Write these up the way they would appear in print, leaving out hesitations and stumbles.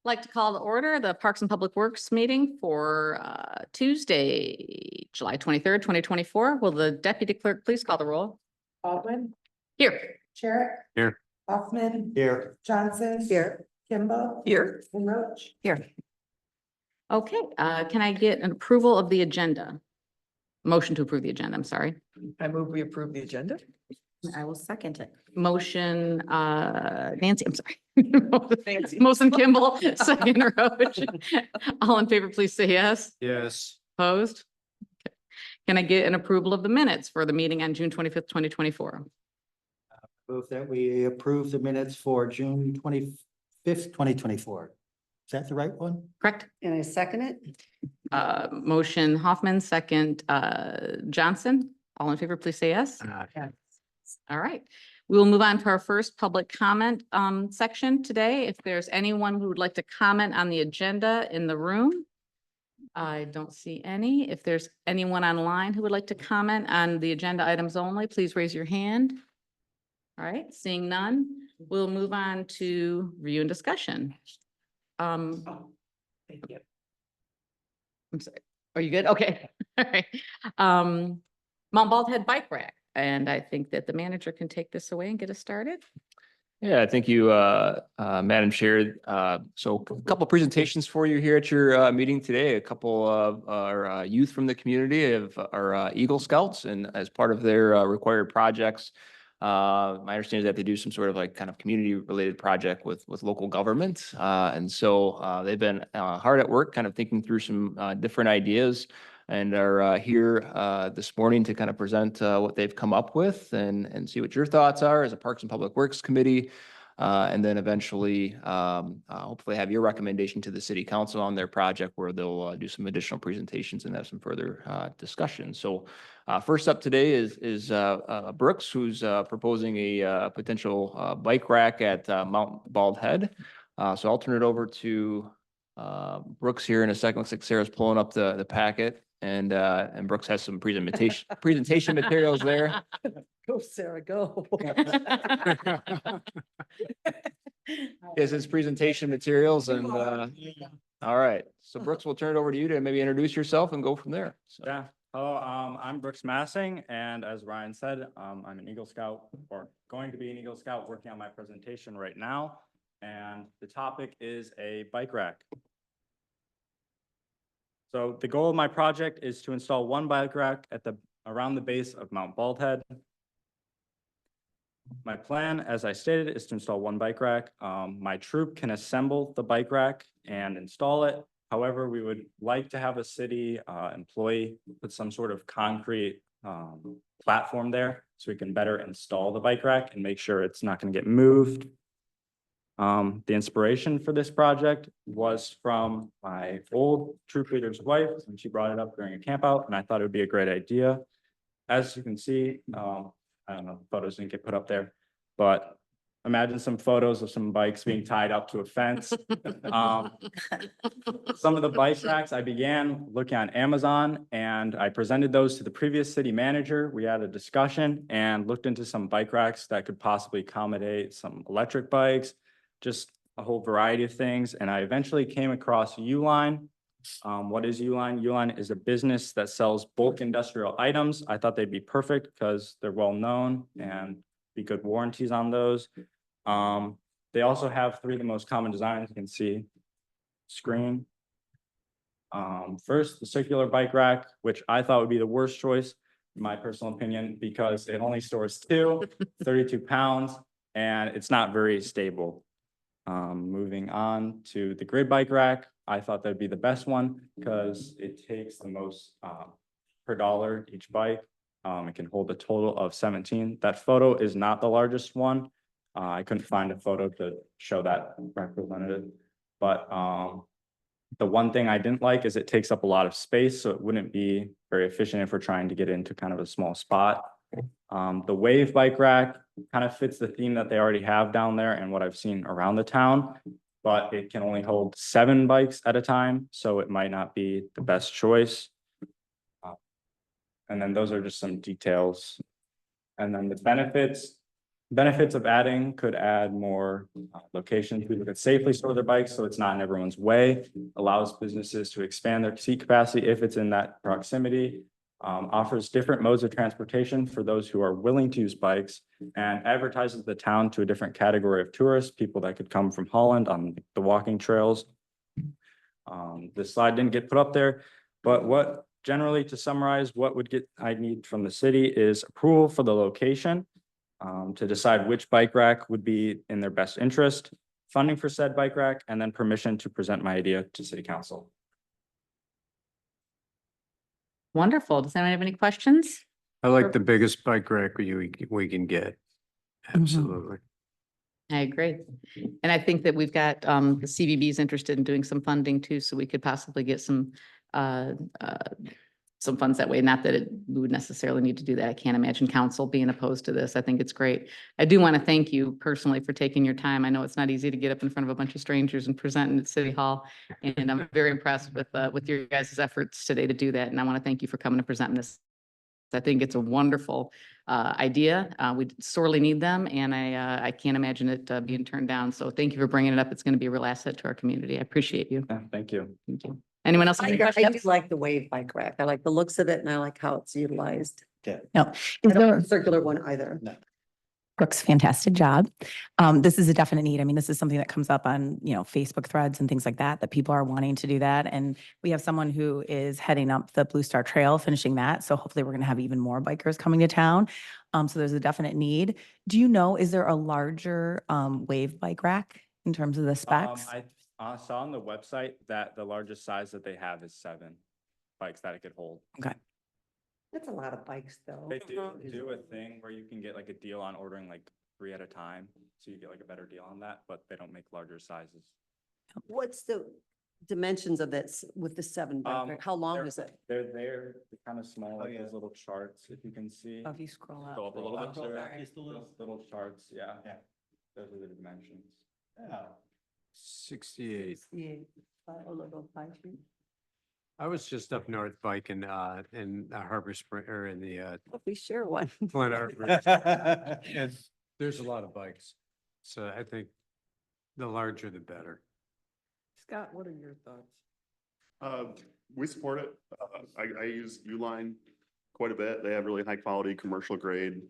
Like to call to order the Parks and Public Works meeting for Tuesday, July 23rd, 2024. Will the deputy clerk please call the roll? Baldwin, Here. Sherrick. Here. Hoffman. Here. Johnson. Here. Kimball. Here. And Roach. Here. Okay, can I get an approval of the agenda? Motion to approve the agenda, I'm sorry. I move we approve the agenda. I will second it. Motion, Nancy, I'm sorry. Nancy. Motion Kimball, second Roach. All in favor, please say yes. Yes. Opposed? Okay. Can I get an approval of the minutes for the meeting on June 25th, 2024? Move that we approve the minutes for June 25th, 2024. Is that the right one? Correct? And I second it. Motion Hoffman, second Johnson. All in favor, please say yes. All right. We will move on to our first public comment section today. If there's anyone who would like to comment on the agenda in the room. I don't see any. If there's anyone online who would like to comment on the agenda items only, please raise your hand. All right, seeing none, we'll move on to review and discussion. Thank you. I'm sorry. Are you good? Okay. All right. Mount Bald Head Bike Rack. And I think that the manager can take this away and get us started. Yeah, thank you, Madam Chair. So a couple of presentations for you here at your meeting today. A couple of our youth from the community of our Eagle Scouts, and as part of their required projects, my understanding is that they do some sort of like kind of community related project with local government. And so they've been hard at work kind of thinking through some different ideas, and are here this morning to kind of present what they've come up with and see what your thoughts are as a Parks and Public Works Committee. And then eventually, hopefully have your recommendation to the city council on their project, where they'll do some additional presentations and have some further discussion. So first up today is Brooks, who's proposing a potential bike rack at Mount Bald Head. So I'll turn it over to Brooks here in a second. Looks like Sarah's pulling up the packet, and Brooks has some presentation materials there. Go, Sarah, go. Is his presentation materials, and all right. So Brooks, we'll turn it over to you to maybe introduce yourself and go from there. So. Yeah, hello, I'm Brooks Massing, and as Ryan said, I'm an Eagle Scout, or going to be an Eagle Scout, working on my presentation right now. And the topic is a bike rack. So the goal of my project is to install one bike rack at around the base of Mount Bald Head. My plan, as I stated, is to install one bike rack. My troop can assemble the bike rack and install it. However, we would like to have a city employee put some sort of concrete platform there, so we can better install the bike rack and make sure it's not going to get moved. The inspiration for this project was from my old troop leader's wife, and she brought it up during a camp out, and I thought it would be a great idea. As you can see, I don't know, photos didn't get put up there, but imagine some photos of some bikes being tied up to a fence. Some of the bike racks I began looking on Amazon, and I presented those to the previous city manager. We had a discussion and looked into some bike racks that could possibly accommodate some electric bikes, just a whole variety of things. And I eventually came across Uline. What is Uline? Uline is a business that sells bulk industrial items. I thought they'd be perfect because they're well known and be good warranties on those. They also have three of the most common designs. You can see screen. First, the circular bike rack, which I thought would be the worst choice, in my personal opinion, because it only stores 32 pounds, and it's not very stable. Moving on to the grid bike rack, I thought that'd be the best one because it takes the most per dollar each bike. It can hold a total of 17. That photo is not the largest one. I couldn't find a photo to show that represented, but the one thing I didn't like is it takes up a lot of space, so it wouldn't be very efficient if we're trying to get into kind of a small spot. The wave bike rack kind of fits the theme that they already have down there and what I've seen around the town, but it can only hold 7 bikes at a time, so it might not be the best choice. And then those are just some details. And then the benefits, Benefits of adding could add more locations. People could safely store their bikes, so it's not in everyone's way. Allows businesses to expand their seat capacity if it's in that proximity. Offers different modes of transportation for those who are willing to use bikes, and advertises the town to a different category of tourists, people that could come from Holland on the walking trails. This slide didn't get put up there, but what generally, to summarize, what I need from the city is approval for the location, to decide which bike rack would be in their best interest, funding for said bike rack, and then permission to present my idea to city council. Wonderful. Does anyone have any questions? I like the biggest bike rack we can get. Absolutely. I agree. And I think that we've got the CVB is interested in doing some funding too, so we could possibly get some funds that way. Not that we would necessarily need to do that. I can't imagine council being opposed to this. I think it's great. I do want to thank you personally for taking your time. I know it's not easy to get up in front of a bunch of strangers and present at City Hall. And I'm very impressed with your guys' efforts today to do that. And I want to thank you for coming and presenting this. I think it's a wonderful idea. We sorely need them, and I can't imagine it being turned down. So thank you for bringing it up. It's going to be a real asset to our community. I appreciate you. Yeah, thank you. Thank you. Anyone else? have any I do questions? like the wave bike rack. I like the looks of it and I like how it's utilized. Yeah. I don't want a circular one either. Brooks, fantastic job. This is a definite need. I mean, this is something that comes up on, Facebook threads and things like that, that people are wanting to do that. And we have someone who is heading up the Blue Star Trail, finishing that. So hopefully we're going to have even more bikers coming to town. So there's a definite need. Do you know, is there a larger wave bike rack in terms of the specs? I saw on the website that the largest size that they have is 7 bikes that it could hold. That's a lot of bikes though. They do a thing where you can get like a deal on ordering like 3 at a time. So you get like a better deal on that, but they don't make larger sizes. What's the dimensions of this with the 7 bike rack? How long is it? They're kind of small, like yeah. those little charts, if you can see. Oh, if you scroll up. Go up a little bit. Scroll sir. back just a little. Little charts, yeah. Yeah. Those are the dimensions. Yeah. 68. Yeah, a little 5 feet. I was just up north biking in Harbor Spring or in the If we share one. Flint Harbor. And there's a lot of bikes. So I think the larger the better. Scott, what are your thoughts? We support it. I use Uline quite a bit. They have really high quality commercial grade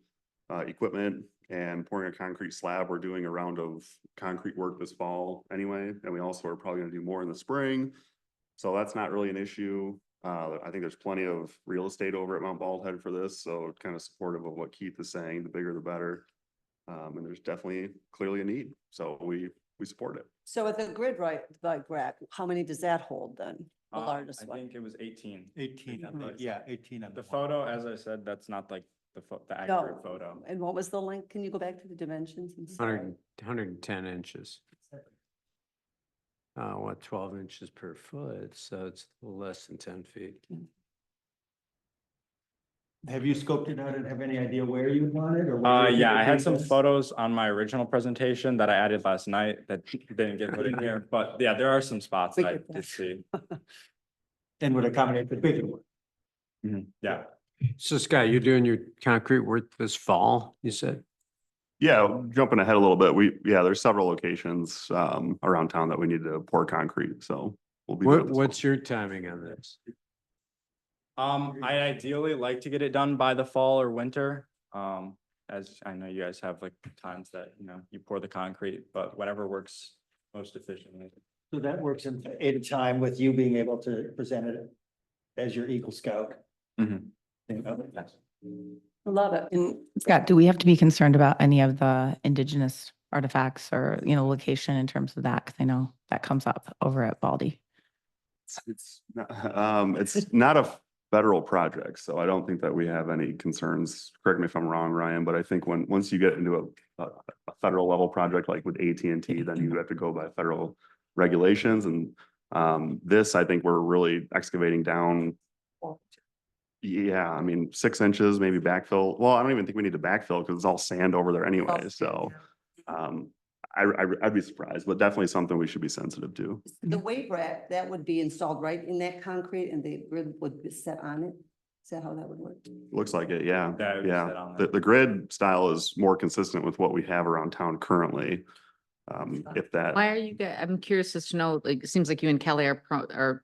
equipment, and pouring a concrete slab. We're doing a round of concrete work this fall anyway, and we also are probably gonna do more in the spring. So that's not really an issue. I think there's plenty of real estate over at Mount Bald Head for this, so kind of supportive of what Keith is saying, the bigger the better. And there's definitely clearly a need, so we support it. So with the grid bike rack, how many does that hold then? The largest I one? think it was 18. 18 on the, yeah, 18 on The the. photo, as I said, that's not like the accurate photo. And what was the length? Can you go back to the dimensions and stuff? 110 inches. 12 inches per foot, so it's less than 10 feet. Have you scoped it out and have any idea where you want it or? where you Yeah, think I it had some is? photos on my original presentation that I added last night that didn't get put in here, but yeah, there are some spots that I did see. And would accommodate the bigger one. Yeah. So Scott, you're doing your concrete work this fall, you said? Yeah, jumping ahead a little bit, there's several locations around town that we need to pour concrete, so we'll be. doing this What's your timing on this? I ideally like to get it done by the fall or winter. As I know you guys have like times that, you pour the concrete, but whatever works most efficiently. So that works in at a time with you being able to present it as your Eagle Scout. Mhm. Love it. And Scott, do we have to be concerned about any of the indigenous artifacts or, location in terms of that? Because I know that comes up over at Baldy. It's not a federal project, so I don't think that we have any concerns. Correct me if I'm wrong, Ryan, but I think once you get into a federal level project like with AT&T, then you have to go by federal regulations. And this, I think we're really excavating down. Yeah, I mean, 6 inches, maybe backfill. Well, I don't even think we need to backfill because it's all sand over there anyway. So I'd be surprised, but definitely something we should be sensitive to. The wave rack, that would be installed right in that concrete and the grid would be set on it. Is that how that would work? Looks like it, yeah. Yeah, it was Yeah. said on The, there. the grid style is more consistent with what we have around town currently. If that, Why are you, I'm curious as to know, like, it seems like you and Kelly are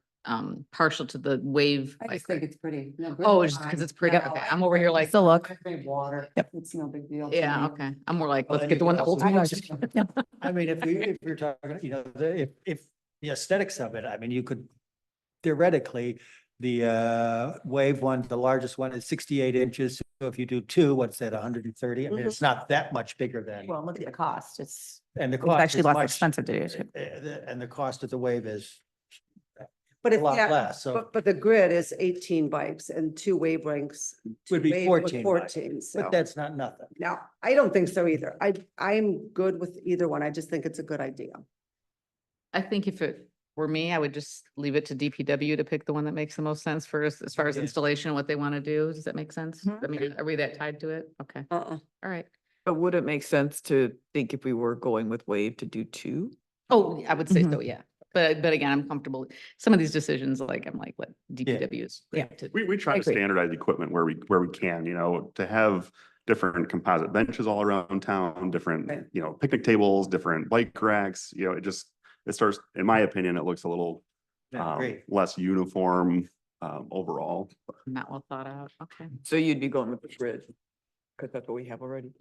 partial to the wave. I just bike think ride. it's pretty. No, Oh, grid's it's just fine. because it's pretty. No, Okay, I'm over here like, Still look. I think water. Yep. It's no big deal. to yeah, me. okay. I'm more like, Well, let's then get you the one could that holds also- more. I mean, if you're talking, if the aesthetics of it, I mean, you could theoretically, the wave one, the largest one is 68 inches. So if you do two, what's that, 130? I mean, it's not that much bigger than, Well, look at the cost. It's and the it's cost actually is less much, expensive to do too. and the cost of the wave is But a if, lot yeah, less, so but the grid is 18 bikes and two wave rinks. would be two wave with 14 bikes. 14, so. but that's not nothing. No, I don't think so either. I'm good with either one. I just think it's a good idea. I think if it were me, I would just leave it to DPW to pick the one that makes the most sense for us as far as Yeah. installation and what they want to do. Does that make sense? Mhm. I mean, are we that tied to it? Okay, all right. But would it make sense to think if we were going with wave to do two? Oh, I would say so, Mhm. yeah. But again, I'm comfortable. Some of these decisions, like, I'm like, let DPW is. Yeah. to- we try I to agree. standardize equipment where we can, to have different composite benches all around town, different, Right. picnic tables, different bike racks, it starts, in my opinion, it looks a little Yeah, great. less uniform overall. Not well thought out. Okay. So you'd be going with the grid? Because that's what we have already.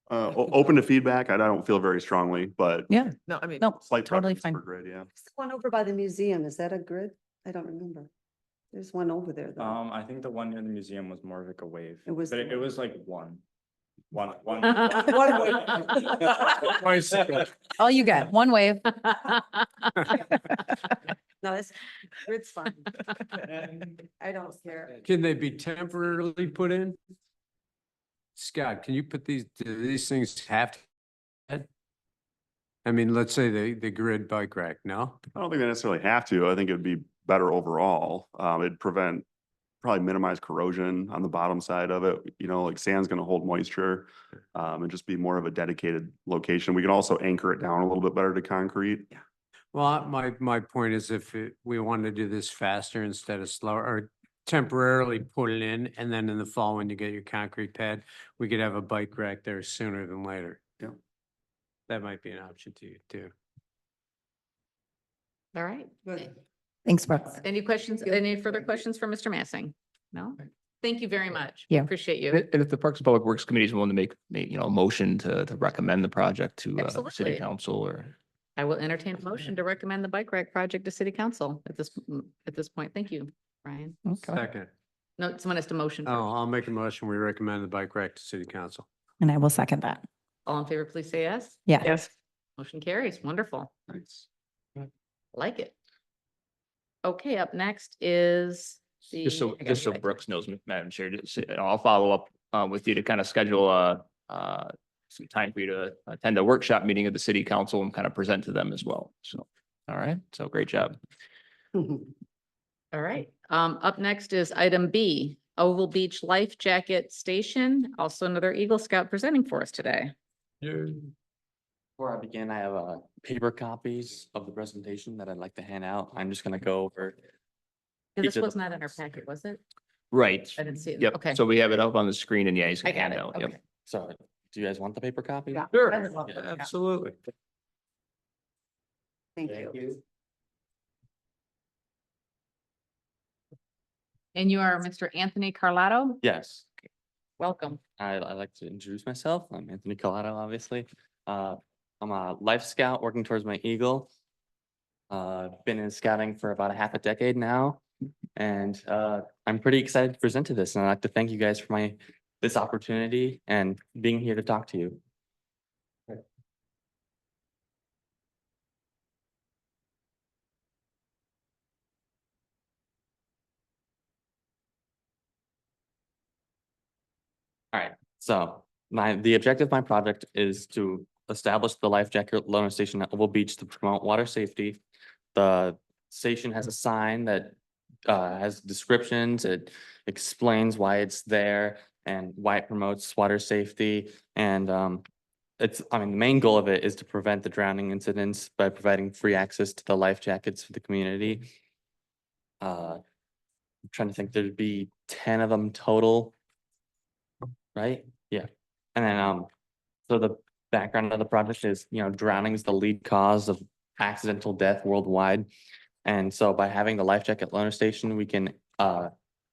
Open to feedback. I don't feel very strongly, but Yeah, No, I mean. no, slight totally preference fine. for grid, yeah. What's the one over by the museum? Is that a grid? I don't remember. There's one over there though. I think the one near the museum was more of like a wave. It was But the it was like one. One. all you get, one wave. No, it's, grid's fine. I don't care. Can they be temporarily put in? Scott, can you put do these things have to? I mean, let's say the grid bike rack, no? I don't think they necessarily have to. I think it'd be better overall. It'd probably minimize corrosion on the bottom side of it. Like sand's gonna hold moisture. And just be more of a dedicated location. We can also anchor it down a little bit better to concrete. Well, my point is if we want to do this faster instead of slower, or temporarily put it in, and then in the fall, when you get your concrete pad, we could have a bike rack there sooner than later. Yeah. That might be an option to you too. All right. Good. Thanks, Brooks. Any questions, any further questions for Mr. Massing? No? Thank you very much. Yeah. Appreciate you. And if the Parks and Public Works Committee is willing to make, a motion to recommend the project to Absolutely. city council or. I will entertain a motion to recommend the bike rack project to city council at this point. Thank you, Brian. Okay. Second, No, someone has to motion. oh, first. I'll make a motion. We recommend the bike rack to city council. And I will second that. All in favor, please say yes. Yeah. Yes. Motion carries. Wonderful. Thanks. Like it. Okay, up next is the. Just so, I got just it so right. Brooks knows, Madam Chair, I'll follow up with you to kind of schedule some time for you to attend a workshop meeting of the city council and kind of present to them as well. So, all right, so great job. All right, up next is item B, Oval Beach Life Jacket Station, also another Eagle Scout presenting for us today. Before I begin, I have paper copies of the presentation that I'd like to hand out. I'm just gonna go over. This Each of was the- not in our packet, was it? Right. I didn't see it. Yep. Okay. So we have it up on the screen and yeah, he's I gonna got hand it. out. Yep. Okay. So do you guys want the paper copy? Yeah. Sure, I would love that. absolutely. Thank you. And you are Mr. Anthony Carlato? Yes, Welcome. I'd like to introduce myself. I'm Anthony Colato, obviously. I'm a life scout working towards my Eagle. Been in scouting for about a half a decade now. And I'm pretty excited to present to this, and I'd like to thank you guys for this opportunity and being here to talk to you. All right, so the objective of my project is to establish the life jacket loaner station at Oval Beach to promote water safety. The station has a sign that has descriptions. It explains why it's there and why it promotes water safety. And the main goal of it is to prevent the drowning incidents by providing free access to the life jackets for the community. I'm trying to think, there'd be 10 of them total. Right? Yeah. And then, so the background of the project is, drowning is the lead cause of accidental death worldwide. And so by having the life jacket loaner station, we can,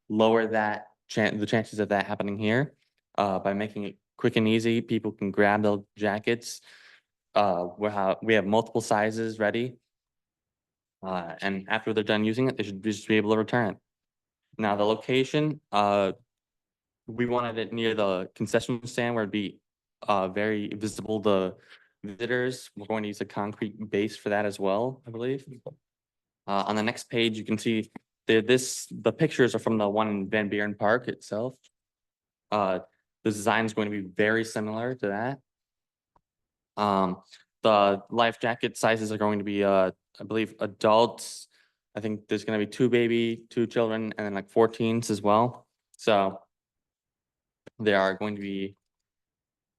lower that the chances of that happening here. By making it quick and easy, people can grab the jackets. We have multiple sizes ready. And after they're done using it, they should just be able to return it. Now, the location, we wanted it near the concession stand where it'd be very visible to visitors. We're going to use a concrete base for that as well, I believe. On the next page, you can see the pictures are from the one in Van Buren Park itself. The design is going to be very similar to that. The life jacket sizes are going to be, I believe, adults. I think there's going to be 2 baby, 2 children, and then like 4 teens as well. So they are going to be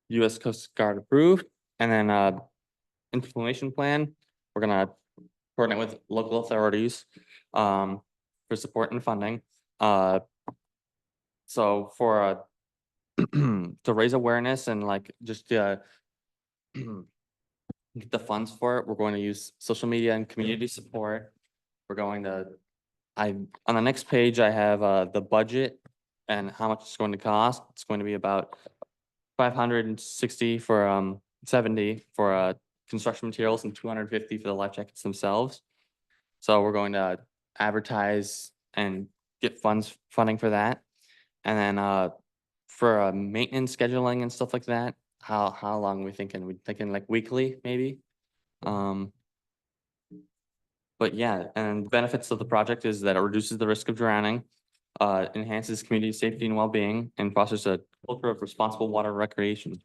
US Coast Guard approved. And then implementation plan, we're gonna coordinate with local authorities for support and funding. So for to raise awareness and like just get the funds for it, we're going to use social media and community support. We're going to, on the next page, I have the budget and how much it's going to cost. It's going to be about 560 for 70 for construction materials and 250 for the life jackets themselves. So we're going to advertise and get funding for that. And then for maintenance scheduling and stuff like that, how long are we thinking? We thinking like weekly, maybe? But yeah, and the benefits of the project is that it reduces the risk of drowning, enhances community safety and well-being, and fosters a culture of responsible water recreation.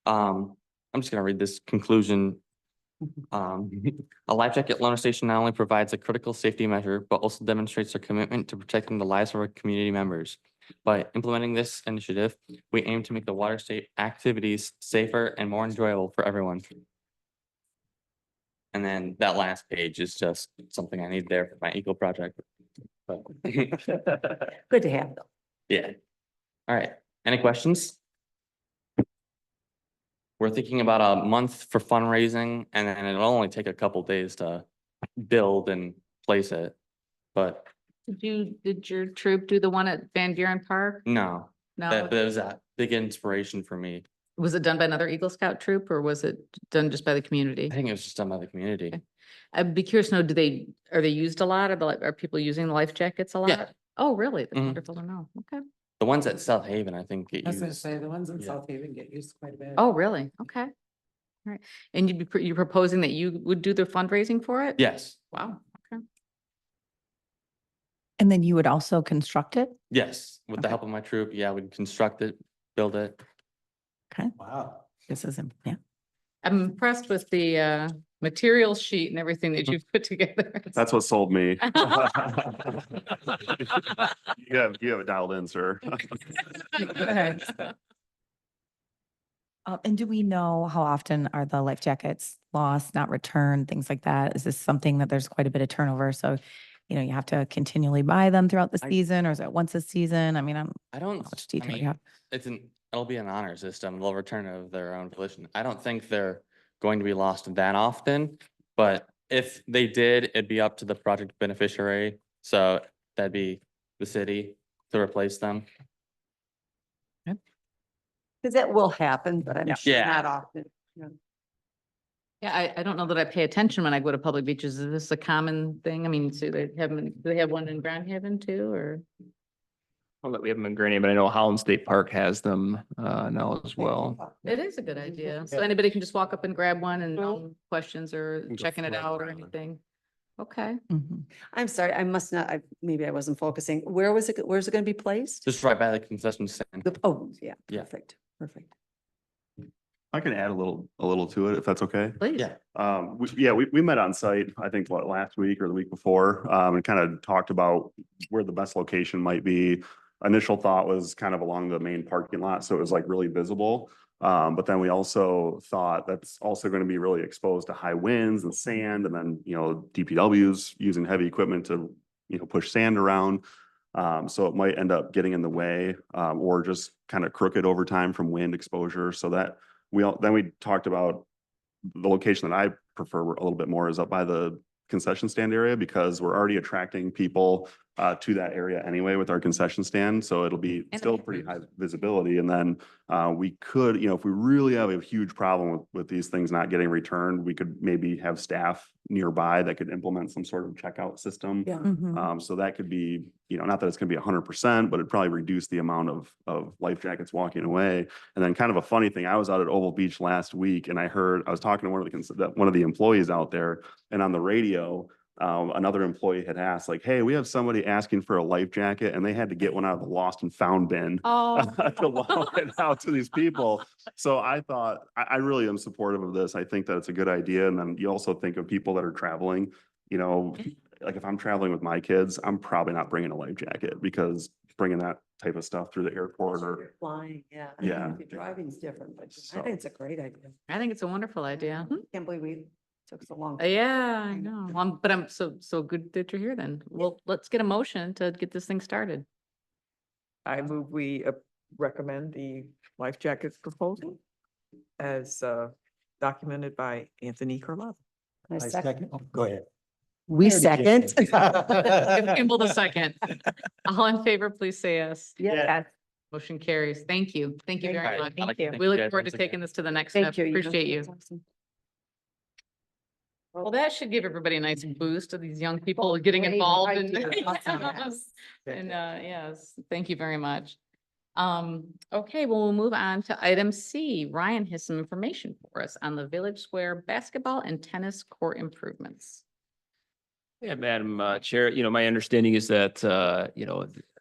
I'm just gonna read this conclusion. A life jacket loaner station not only provides a critical safety measure, but also demonstrates our commitment to protecting the lives of our community members. By implementing this initiative, we aim to make the water state activities safer and more enjoyable for everyone. And then that last page is just something I need there for my eco project. But Good to have though. yeah. All right. Any questions? We're thinking about a month for fundraising, and then it'll only take a couple days to build and place it. But Did your troop do the one at Van Buren Park? no, that No, was a big inspiration for me. was it done by another Eagle Scout troop or was it done just by the community? I think it was just done by the community. Okay. I'd be curious to know, are they used a lot? Are people using the life jackets a lot? Yeah. Oh, really? That's Mhm. wonderful to know. Okay. The ones at South Haven, I think, get I was gonna used. say, the ones in Yeah. South Haven get used quite a bit. Oh, really? Okay. All right. And you're proposing that you would do the fundraising for it? Yes, Wow. Okay. And then you would also construct it? yes, with the Okay. help of my troop, yeah, we'd construct it, build it. Okay, Wow. this is, yeah. I'm impressed with the material sheet and everything that you've put together. That's what sold me. You have it dialed in, sir. And do we know how often are the life jackets lost, not returned, things like that? Is this something that there's quite a bit of turnover? So, you have to continually buy them throughout the I- season, or is it once a season? I mean, I don't, how much I detail mean, you have? it'll be an honor system. They'll return of their own volition. I don't think they're going to be lost that often, but if they did, it'd be up to the project beneficiary. So that'd be the city to replace them. Because that will happen, but I'm sure Yeah. not often. Yeah, I don't know that I pay attention when I go to public beaches. Is this a common thing? I mean, do they have one in Grand Haven too, or? Well, we have them in Granny, but I know Holland State Park has them now as well. It is a good idea. So Yeah. anybody can just walk up and grab one and no questions or Can go checking it float out or around. anything. Okay. Mhm. I'm sorry, I must not, maybe I wasn't focusing. Where's it going to be placed? Just right by the concession stand. Oh, yeah, Yeah. perfect, perfect. I can add a little to it if that's okay. Please. Yeah. We met on site, I think, last week or the week before, and kind of talked about where the best location might be. Initial thought was kind of along the main parking lot, so it was like really visible. But then we also thought that's also going to be really exposed to high winds and sand, and then, DPW's using heavy equipment to, push sand around. So it might end up getting in the way, or just kind of crooked over time from wind exposure. So that then we talked about the location that I prefer a little bit more is up by the concession stand area, because we're already attracting people to that area anyway with our concession stand. So it'll be And still the pretty high bathrooms. visibility. And then we could, if we really have a huge problem with these things not getting returned, we could maybe have staff nearby that could implement some sort of checkout system. Yeah. So that could be, not that it's gonna be 100%, but it'd probably reduce the amount of life jackets walking away. And then kind of a funny thing, I was out at Oval Beach last week and I was talking to one of the employees out there, and on the radio, another employee had asked like, hey, we have somebody asking for a life jacket, and they had to get one out of the lost and found bin Oh. to loan it out to these people. So I thought, I really am supportive of this. I think that it's a good idea. And then you also think of people that are traveling, like if I'm traveling with my kids, I'm probably not bringing a life jacket, because bringing that type of stuff through the airport or, Flying, yeah. Yeah. Driving's different, but I So- think it's a great idea. I think it's a wonderful idea. Can't believe we took so long. Yeah, I know. But I'm so good that you're here then. Well, let's get a motion to get this thing started. I move we recommend the life jackets proposal as documented by Anthony Carlava. I I second. second, oh, go ahead. We There second. it is. Give Kimball the second. All in favor, please say yes. Yeah. Motion carries. Thank you. Thank you Thank very you. much. Thank you. We look guys forward to once again. taking this to the next step. Thank you. Appreciate you. That's awesome. Well, that should give everybody a nice boost of these young people getting great involved in. idea. Awesome, yes. And, yes, thank you very much. Okay, well, we'll move on to item C. Ryan has some information for us on the Village Square basketball and tennis court improvements. Yeah, Madam Chair, my understanding is that,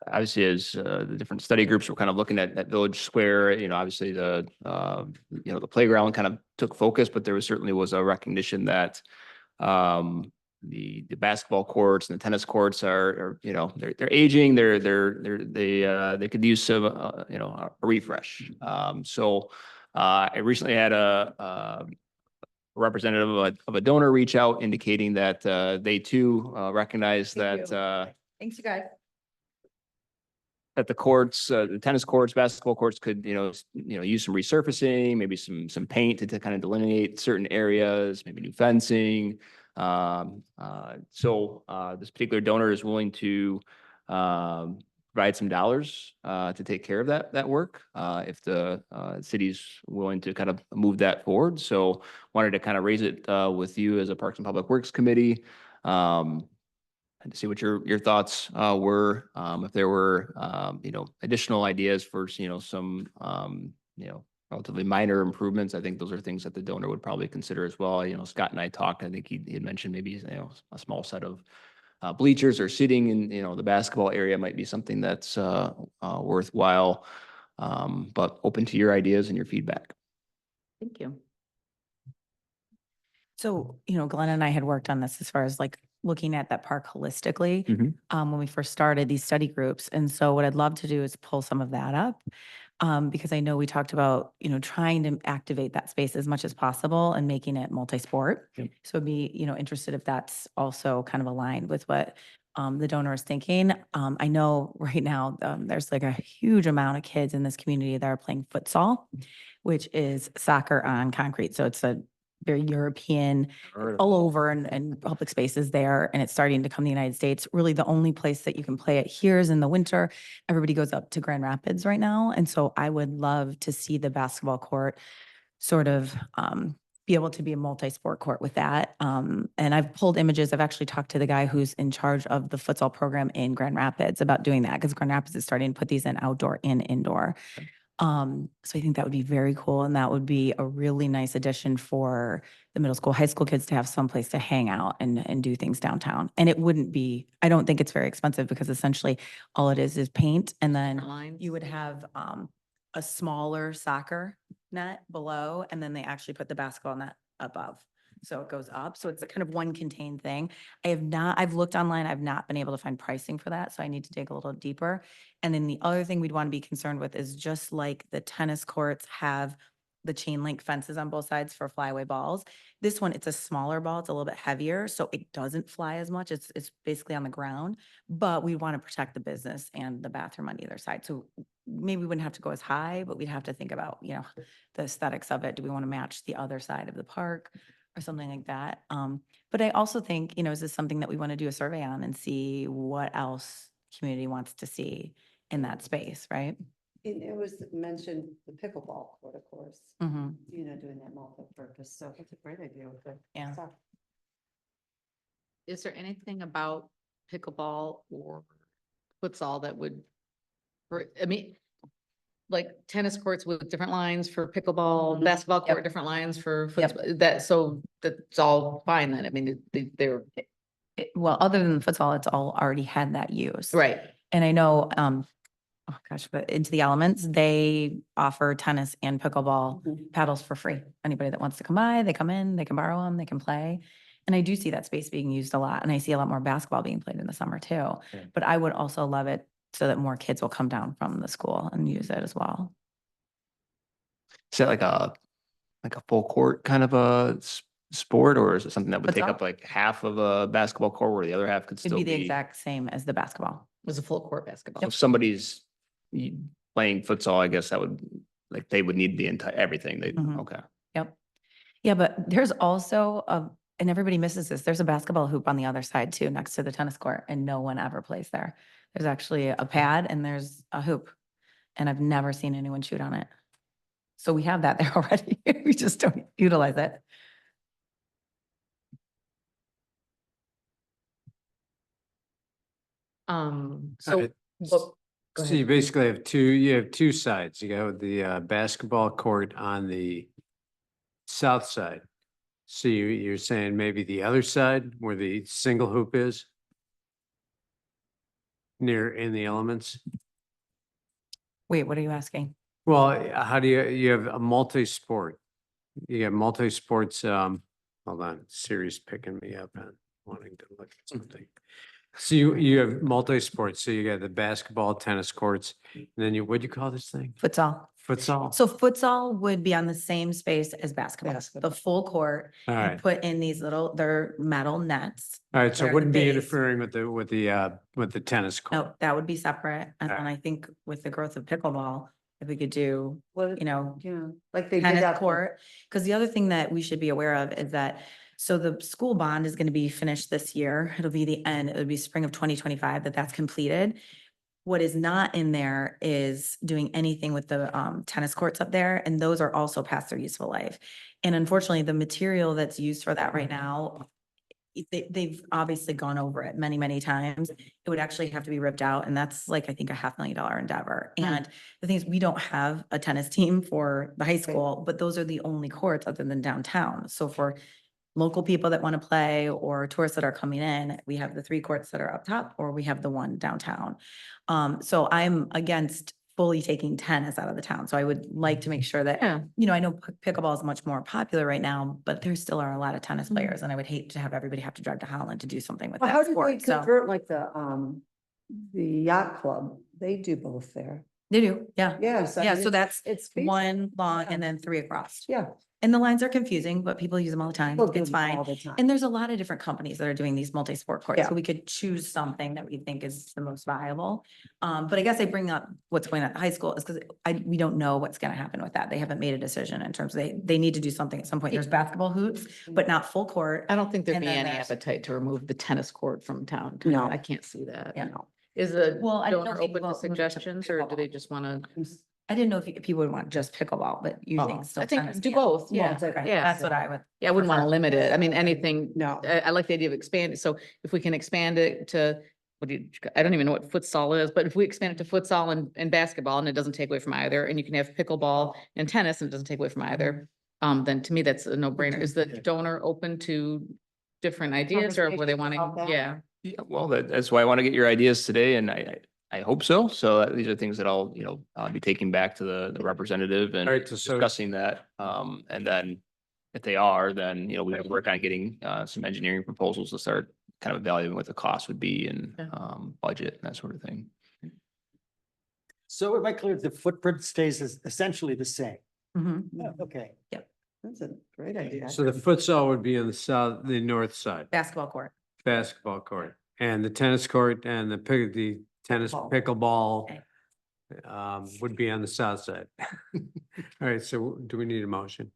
obviously as the different study groups were kind of looking at Village Square, obviously the playground kind of took focus, but there certainly was a recognition that the basketball courts and the tennis courts are they're aging, they could use some, a refresh. So I recently had a representative of a donor reach out indicating that they too recognize Thank that Thanks, you guys. that the courts, the tennis courts, basketball courts could, use some resurfacing, maybe some paint to kind of delineate certain areas, maybe new fencing. So this particular donor is willing to provide some dollars to take care of that work if the city's willing to kind of move that forward. So wanted to kind of raise it with you as a Parks and Public Works Committee. And to see what your thoughts were, if there were additional ideas for some relatively minor improvements. I think those are things that the donor would probably consider as well. Scott and I talked. I think he had mentioned maybe a small set of bleachers or seating in the basketball area might be something that's worthwhile. But open to your ideas and your feedback. Thank you. So, Glenn and I had worked on this as far as like looking at that park holistically Mhm. when we first started these study groups. And so what I'd love to do is pull some of that up because I know we talked about, trying to activate that space as much as possible and making it multi-sport. Yep. So I'd be, interested if that's also kind of aligned with what the donor is thinking. I know right now there's like a huge amount of kids in this community that are playing futsal, which is soccer on concrete. So it's a very European, all over and public spaces there, and it's starting to come to the United States. Really, the only place that you can play it here is in the winter. Everybody goes up to Grand Rapids right now, and so I would love to see the basketball court sort of be able to be a multi-sport court with that. And I've pulled images. I've actually talked to the guy who's in charge of the futsal program in Grand Rapids about doing that, because Grand Rapids is starting to put these in outdoor and indoor. So I think that would be very cool. And that would be a really nice addition for the middle school, high school kids to have someplace to hang out and do things downtown. And it wouldn't be, I don't think it's very expensive, because essentially all it is paint. And then Lines. you would have a smaller soccer net below, and then they actually put the basketball net above. So it goes up. So it's a kind of one contained thing. I've looked online. I've not been able to find pricing for that. So I need to dig a little deeper. And then the other thing we'd want to be concerned with is just like the tennis courts have the chain link fences on both sides for flyaway balls. This one, it's a smaller ball. It's a little bit heavier, so it doesn't fly as much. It's basically on the ground, but we want to protect the business and the bathroom on either side. So maybe we wouldn't have to go as high, but we'd have to think about, you know, the aesthetics of it. Do we want to match the other side of the park or something like that? But I also think, you know, is this something that we want to do a survey on and see what else community wants to see in that space, right? And it was mentioned the pickleball court, of course, Mm-hmm. you know, doing that multi-purpose. So it's a great idea with the. Yeah. soccer. Is there anything about pickleball or futsal that would, I mean, like tennis courts with different lines for pickleball, Mhm. basketball Yep. court, different lines for Yep. that, so that's all fine then. I mean, they're, Well, other than futsal, it's all already had that use. right. And I know, oh gosh, but Into the Elements, they offer tennis and pickleball Mhm. paddles for free. Anybody that wants to come by, they come in, they can borrow them, they can play. And I do see that space being used a lot, and I see a lot more basketball being played in the summer too. Yeah. But I would also love it so that more kids will come down from the school and use it as well. Is that like a full court kind of a sport, or is it something that would take Futsal? up like half of a basketball court where the other half could It'd still be the be? exact same as the basketball. It was a full court basketball. If somebody's playing futsal, I guess that would, like, they would need the entire, everything. They, Mhm. okay. Yep. Yeah, but there's also and everybody misses this, there's a basketball hoop on the other side too, next to the tennis court, and no one ever plays there. There's actually a pad and there's a hoop, and I've never seen anyone shoot on it. So we have that there already. We just don't utilize it. So, Uh, well, go So you ahead. basically have two sides. You got the basketball court on the south side. So you're saying maybe the other side where the single hoop is? Near in the Elements? Wait, what are you asking? Well, how do you have a multi-sport? You have multi-sports, hold on, Siri's picking me up on wanting to look at something. So you have multi-sports, so you got the basketball, tennis courts, and then what'd you call this thing? Futsal. Futsal? So futsal would be on the same space as basketball, Basketball. the full court. All You right, put in these little, they're metal nets. all right, so They're it wouldn't be base. interfering with the tennis court. No, that would be separate. And Alright. then I think with the growth of pickleball, if we could do, What, you know, yeah, like they did tennis out there. court. Because the other thing that we should be aware of is that, so the school bond is going to be finished this year. It'll be the end, it'll be spring of 2025 that's completed. What is not in there is doing anything with the tennis courts up there, and those are also past their useful life. And unfortunately, the material that's used for that right now, they've obviously gone over it many, many times. It would actually have to be ripped out, and that's like, I think, a $500,000 endeavor. And the thing is, we don't have a tennis team for the high school, but those are the only courts other than downtown. So for local people that want to play or tourists that are coming in, we have the 3 courts that are up top, or we have the one downtown. So I'm against fully taking tennis out of the town. So I would like to make sure that, Yeah. you know, I know pickleball is much more popular right now, but there still are a lot of tennis players, and I would hate to have everybody have to drive to Holland to do something with Well, how that did they sport. So convert like the yacht club? They do both there. they do, yeah. Yes. I Yeah, mean, so that's it's feasible. one long Yeah. and then 3 across. Yeah. And the lines are confusing, but people use them all the time. People do It's them fine. all the time. And there's a lot of different companies that are doing these multi-sport courts, Yeah. so we could choose something that we think is the most viable. But I guess I bring up what's going on at the high school is because we don't know what's gonna happen with that. They haven't made a decision in terms of they need to do something at some point. There's basketball hoops, but not full court. I don't think there'd And be then any there's- appetite to remove the tennis court from town. No. I can't see that. Yeah. Is the Well, I don't know donor if open people to will move to suggestions, or do they pickleball. just want to? I didn't know if people would want just pickleball, but using still I think tennis. do yeah. both. Yeah, Yeah, okay, yeah. that's what I would. Yeah, I wouldn't want to prefer. limit it. I mean, anything. No. I like the idea of expanding. So if we can expand it to, I don't even know what futsal is, but if we expand it to futsal and basketball, and it doesn't take away from either, and you can have pickleball and tennis, and it doesn't take away from either, then to me, that's a no-brainer. Is the donor open to different ideas, or were they Conversations wanting, about that? yeah? Yeah, well, that's why I want to get your ideas today, and I hope so. So these are things that I'll, I'll be taking back to the representative and All right, so discussing that. And then if they are, then, we have to work on getting some engineering proposals to start kind of evaluating what the cost would be and Yeah. budget and that sort of thing. So am I clear, the footprint stays essentially the same? Mhm. Okay. That's a great idea. So the futsal would be on the north side, Basketball court. basketball court, and the tennis court and the tennis pickleball would be on the south side. All right, so do we need a motion?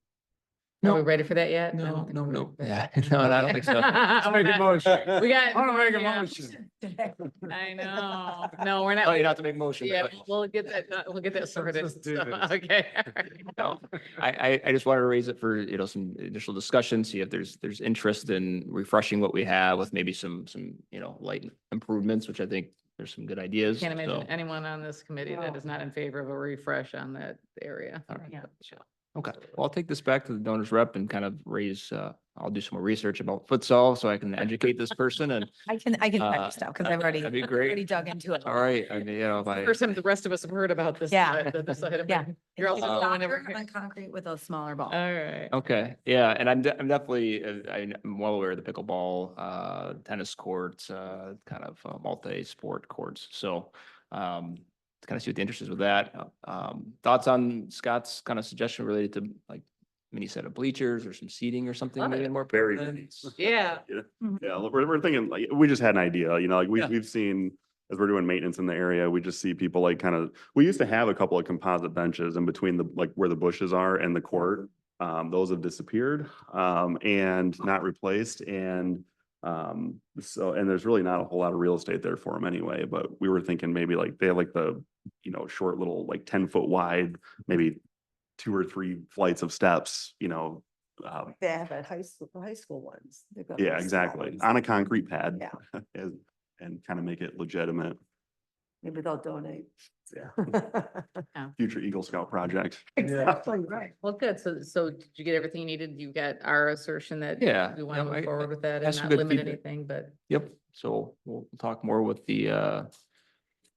Are we ready for that yet? I No, don't think no, we're no. ready for Yeah, that. no, I don't think so. We're Make a not- motion. We got. I wanna make a yeah. motion. I know. No, we're not. Oh, you don't have to make motion. Yeah, we'll get that, we'll get that sorted. just do So, this. Okay. No, I just wanted to raise it for, some initial discussion, see if there's interest in refreshing what we have with maybe some, light improvements, which I think there's some good ideas. Can't imagine so. anyone on this committee that is not in favor of a refresh on that area. All right. Yeah. Okay, well, I'll take this back to the donors rep and kind of raise, I'll do some more research about futsal so I can educate this person and, I can send Uh, you stuff because I've already, that'd be I've great. already dug into it. all right, I mean, if I. First time the rest of us have heard about this. Yeah. This item. Yeah. You're It's also a going over soccer here. on concrete with a smaller ball. All right. Okay, yeah, and I'm definitely, I'm well aware of the pickleball, tennis courts, kind of multi-sport courts, so, to kind of see what the interest is with that. Thoughts on Scott's kind of suggestion related to like mini set of bleachers or some seating or something, Love maybe it. more. Very permanent? Yeah. Yeah, we're thinking, like, we just had an idea, like Yeah. we've seen, as we're doing maintenance in the area, we just see people like we used to have a couple of composite benches in between like where the bushes are and the court. Those have disappeared, and not replaced, and and there's really not a whole lot of real estate there for them anyway, but we were thinking maybe like they have like the, short little like 10-foot wide, maybe 2 or 3 flights of steps, They have at high school ones. They've got yeah, those small exactly. ones. On a concrete pad. Yeah. And kind of make it legitimate. Maybe they'll donate. Yeah. Future Eagle Scout project. Exactly, right. Well, good. So did you get everything you needed? You got our assertion that Yeah, we want to yeah, move forward with that and that's some not good limit feedback. anything, but Yep, so we'll talk more with the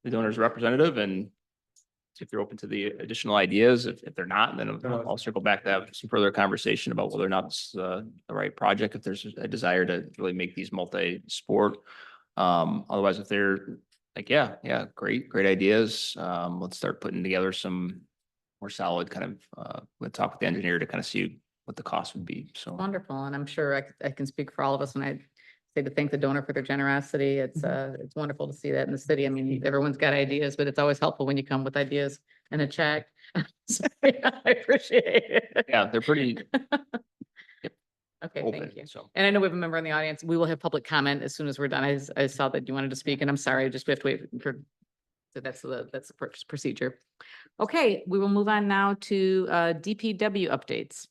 donors representative and see if they're open to the additional ideas. If they're not, then I'll circle back to have some further conversation about whether or not it's the right project, if there's a desire to really make these multi-sport. Otherwise, if they're like, yeah, great ideas. Let's start putting together some more solid kind of, we'll talk with the engineer to kind of see what the cost would be, so. wonderful. And I'm sure I can speak for all of us when I say to thank the donor for their generosity. It's wonderful to see that in the city. I mean, everyone's got ideas, but it's always helpful when you come with ideas and a check. So, yeah, I appreciate it. Yeah, they're pretty Okay, open, thank you. so. And I know we have a member in the audience. We will have public comment as soon as we're done. I saw that you wanted to speak and I'm sorry, just we have to wait for. So that's the procedure. Okay, we will move on now to DPW updates.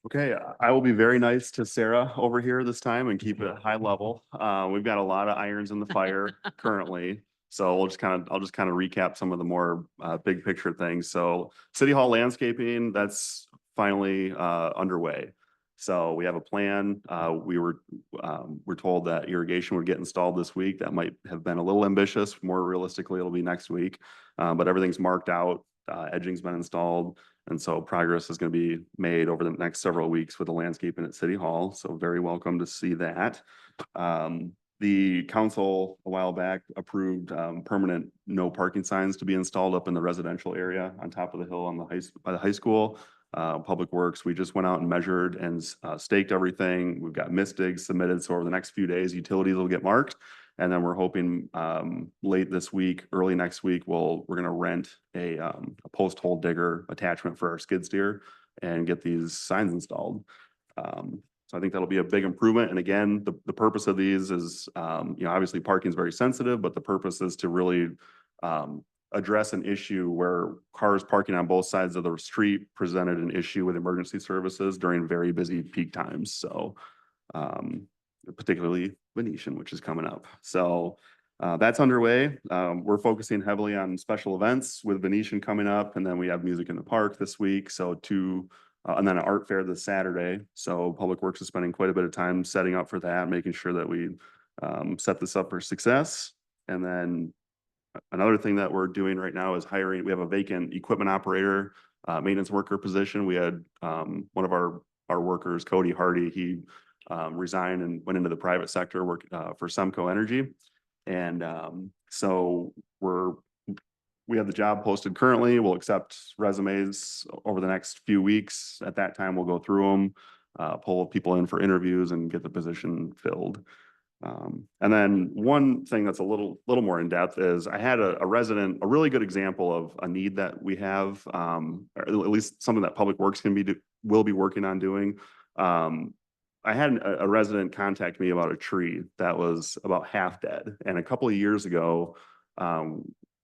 Okay, I will be very nice to Sarah over here this time and keep it high level. We've got a lot of irons in the fire currently. So I'll just kind of recap some of the more big picture things. So City Hall landscaping, that's finally underway. So we have a plan. We're told that irrigation would get installed this week. That might have been a little ambitious. More realistically, it'll be next week. But everything's marked out. Edging's been installed. And so progress is going to be made over the next several weeks with the landscaping at City Hall. So very welcome to see that. The council a while back approved permanent no parking signs to be installed up in the residential area on top of the hill on by the high school. Public Works, we just went out and measured and staked everything. We've got MISTIGs submitted. So over the next few days, utilities will get marked. And then we're hoping late this week, early next week, we're going to rent a post hole digger attachment for our skid steer and get these signs installed. So I think that'll be a big improvement. And again, the purpose of these is, obviously parking is very sensitive, but the purpose is to really address an issue where cars parking on both sides of the street presented an issue with emergency services during very busy peak times. So particularly Venetian, which is coming up. So that's underway. We're focusing heavily on special events with Venetian coming up, and then we have Music in the Park this week. So and then an art fair this Saturday. So Public Works is spending quite a bit of time setting up for that, making sure that we set this up for success. And then another thing that we're doing right now is hiring. We have a vacant equipment operator, maintenance worker position. We had one of our workers, Cody Hardy, he resigned and went into the private sector, work for Semco Energy. And so we're we have the job posted currently. We'll accept resumes over the next few weeks. At that time, we'll go through them, pull people in for interviews and get the position filled. And then one thing that's a little more in depth is I had a resident, a really good example of a need that we have, or at least something that Public Works will be working on doing. I had a resident contact me about a tree that was about half dead. And a couple of years ago,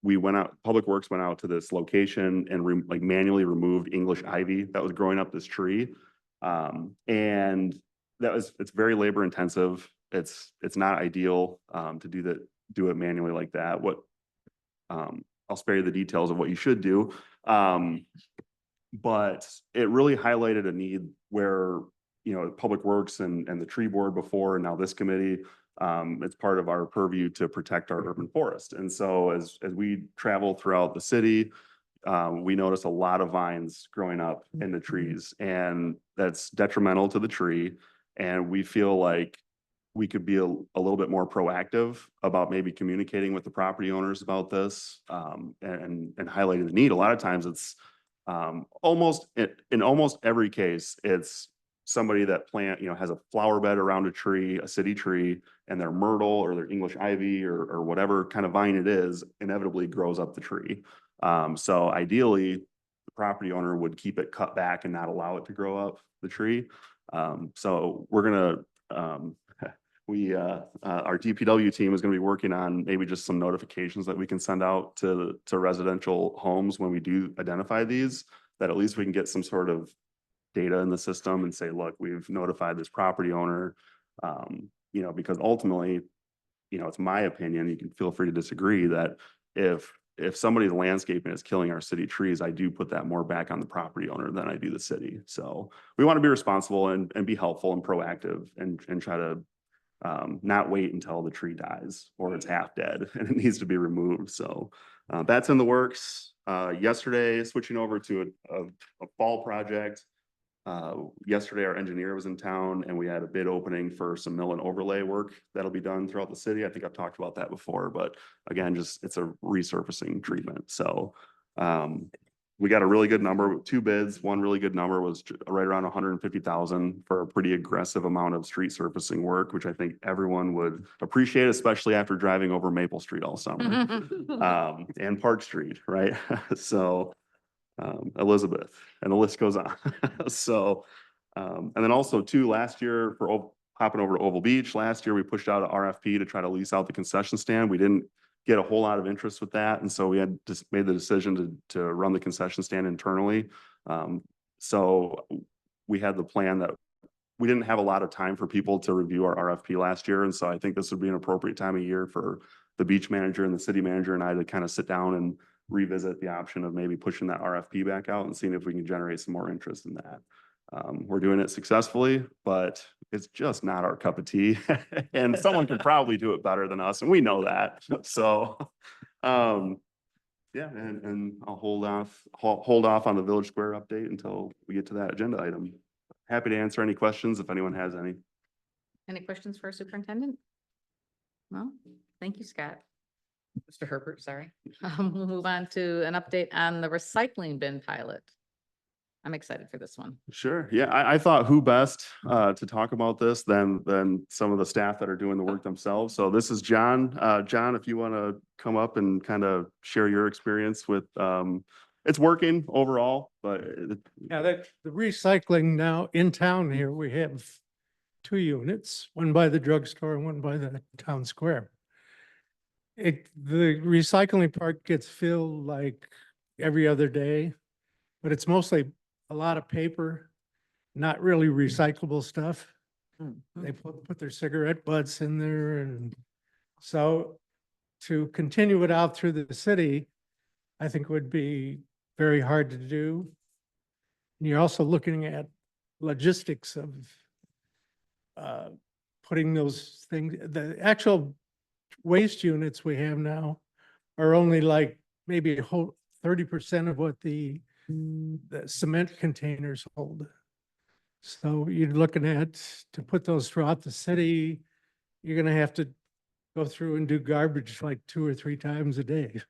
we went out, Public Works went out to this location and like manually removed English ivy that was growing up this tree. And it's very labor intensive. It's not ideal to do it manually like that. I'll spare you the details of what you should do. But it really highlighted a need where, Public Works and the tree board before, and now this committee, it's part of our purview to protect our urban forest. And so as we travel throughout the city, we notice a lot of vines growing up in the trees, and that's detrimental to the tree. And we feel like we could be a little bit more proactive about maybe communicating with the property owners about this, and highlighting the need. A lot of times it's in almost every case, it's somebody that has a flower bed around a tree, a city tree, and their myrtle or their English ivy or whatever kind of vine it is inevitably grows up the tree. So ideally, the property owner would keep it cut back and not allow it to grow up the tree. So we're gonna our DPW team is going to be working on maybe just some notifications that we can send out to residential homes when we do identify these, that at least we can get some sort of data in the system and say, look, we've notified this property owner, because ultimately, it's my opinion, you can feel free to disagree, that if somebody's landscaping is killing our city trees, I do put that more back on the property owner than I do the city. So we want to be responsible and be helpful and proactive and try to not wait until the tree dies or it's half dead and it needs to be removed. So that's in the works. Yesterday, switching over to a fall project. Yesterday, our engineer was in town and we had a bid opening for some mill and overlay work that'll be done throughout the city. I think I've talked about that before, but again, it's a resurfacing treatment. So we got a really good number, 2 bids. One really good number was right around 150,000 for a pretty aggressive amount of street surfacing work, which I think everyone would appreciate, especially after driving over Maple Street all summer and Park Street, right? So Elizabeth, and the list goes on. So, and then also too, last year for hopping over to Oval Beach, last year we pushed out an RFP to try to lease out the concession stand. We didn't get a whole lot of interest with that. And so we had just made the decision to run the concession stand internally. So we had the plan that we didn't have a lot of time for people to review our RFP last year. And so I think this would be an appropriate time of year for the beach manager and the city manager and I to kind of sit down and revisit the option of maybe pushing that RFP back out and seeing if we can generate some more interest in that. We're doing it successfully, but it's just not our cup of tea. And someone could probably do it better than us, and we know that. So, yeah, and I'll hold off on the Village Square update until we get to that agenda item. Happy to answer any questions if anyone has any. Any questions for our superintendent? No? Thank you, Scott. Mr. Herbert, sorry. We'll move on to an update on the recycling bin pilot. I'm excited for this one. Sure. Yeah, I thought who best to talk about this than some of the staff that are doing the work themselves. So this is John. John, if you want to come up and kind of share your experience with, it's working overall, but Yeah, the recycling now in town here, we have 2 units, one by the drugstore and one by the town square. The recycling part gets filled like every other day, but it's mostly a lot of paper, not really recyclable stuff. They put their cigarette butts in there, and so to continue it out through the city, I think would be very hard to do. And you're also looking at logistics of putting those things, the actual waste units we have now are only like maybe a whole 30% of what the cement containers hold. So you're looking at, to put those throughout the city, you're gonna have to go through and do garbage like 2 or 3 times a day.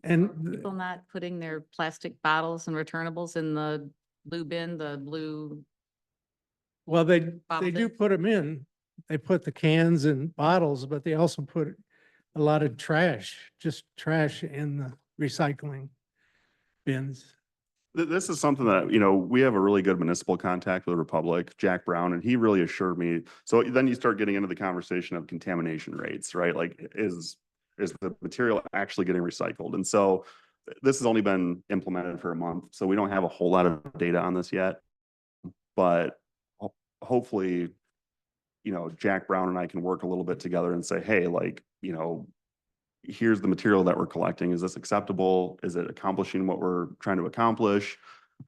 And People not putting their plastic bottles and returnables in the blue bin, the blue, well, they Bottle do bin? put them in. They put the cans and bottles, but they also put a lot of trash, just trash in the recycling bins. This is something that, we have a really good municipal contact with the Republic, Jack Brown, and he really assured me. So then you start getting into the conversation of contamination rates, right? Like, is the material actually getting recycled? And so this has only been implemented for a month, so we don't have a whole lot of data on this yet. But hopefully, Jack Brown and I can work a little bit together and say, hey, like, here's the material that we're collecting. Is this acceptable? Is it accomplishing what we're trying to accomplish?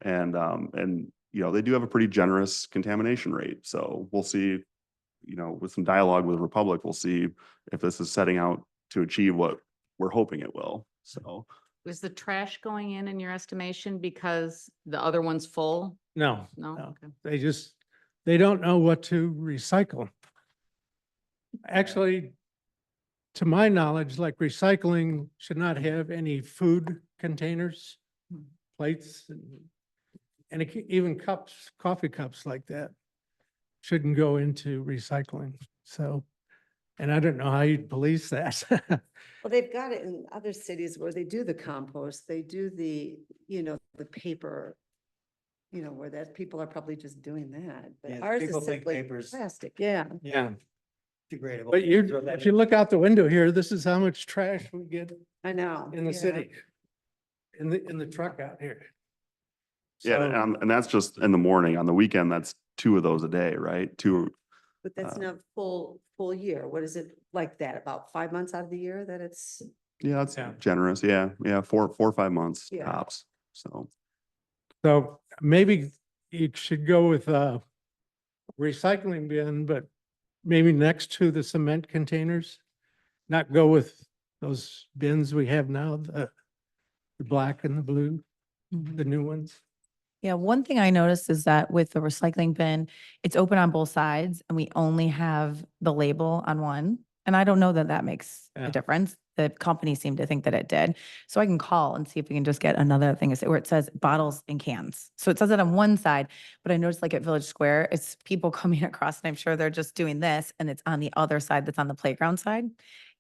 And they do have a pretty generous contamination rate. So we'll see, with some dialogue with Republic, we'll see if this is setting out to achieve what we're hoping it will. So is the trash going in your estimation because the other one's full? No, No? no. Okay. They don't know what to recycle. Actually, to my knowledge, like recycling should not have any food containers, plates, and even cups, coffee cups like that shouldn't go into recycling. So, and I don't know how you'd police that. Well, they've got it in other cities where they do the compost, they do the, the paper, where that people are probably just doing that. But Yeah, ours people is think simply paper's- plastic, yeah. Yeah. Degradable. But if you look out the window here, this is how much trash we get I know. in the yeah. city, in the truck out here. yeah, So- and that's just in the morning. On the weekend, that's 2 of those a day, right? 2. But that's not full year. What is it like that? About 5 months out of the year that it's, Yeah, that's Yeah. generous. Yeah, 4 or 5 months Yeah. tops. So So maybe you should go with a recycling bin, but maybe next to the cement containers. Not go with those bins we have now, the black and the blue, the new ones. Yeah, one thing I noticed is that with the recycling bin, it's open on both sides and we only have the label on one. And I don't know that that makes Yeah. a difference. The company seemed to think that it did. So I can call and see if we can just get another thing where it says bottles and cans. So it says it on one side, but I noticed like at Village Square, it's people coming across and I'm sure they're just doing this and it's on the other side that's on the playground side,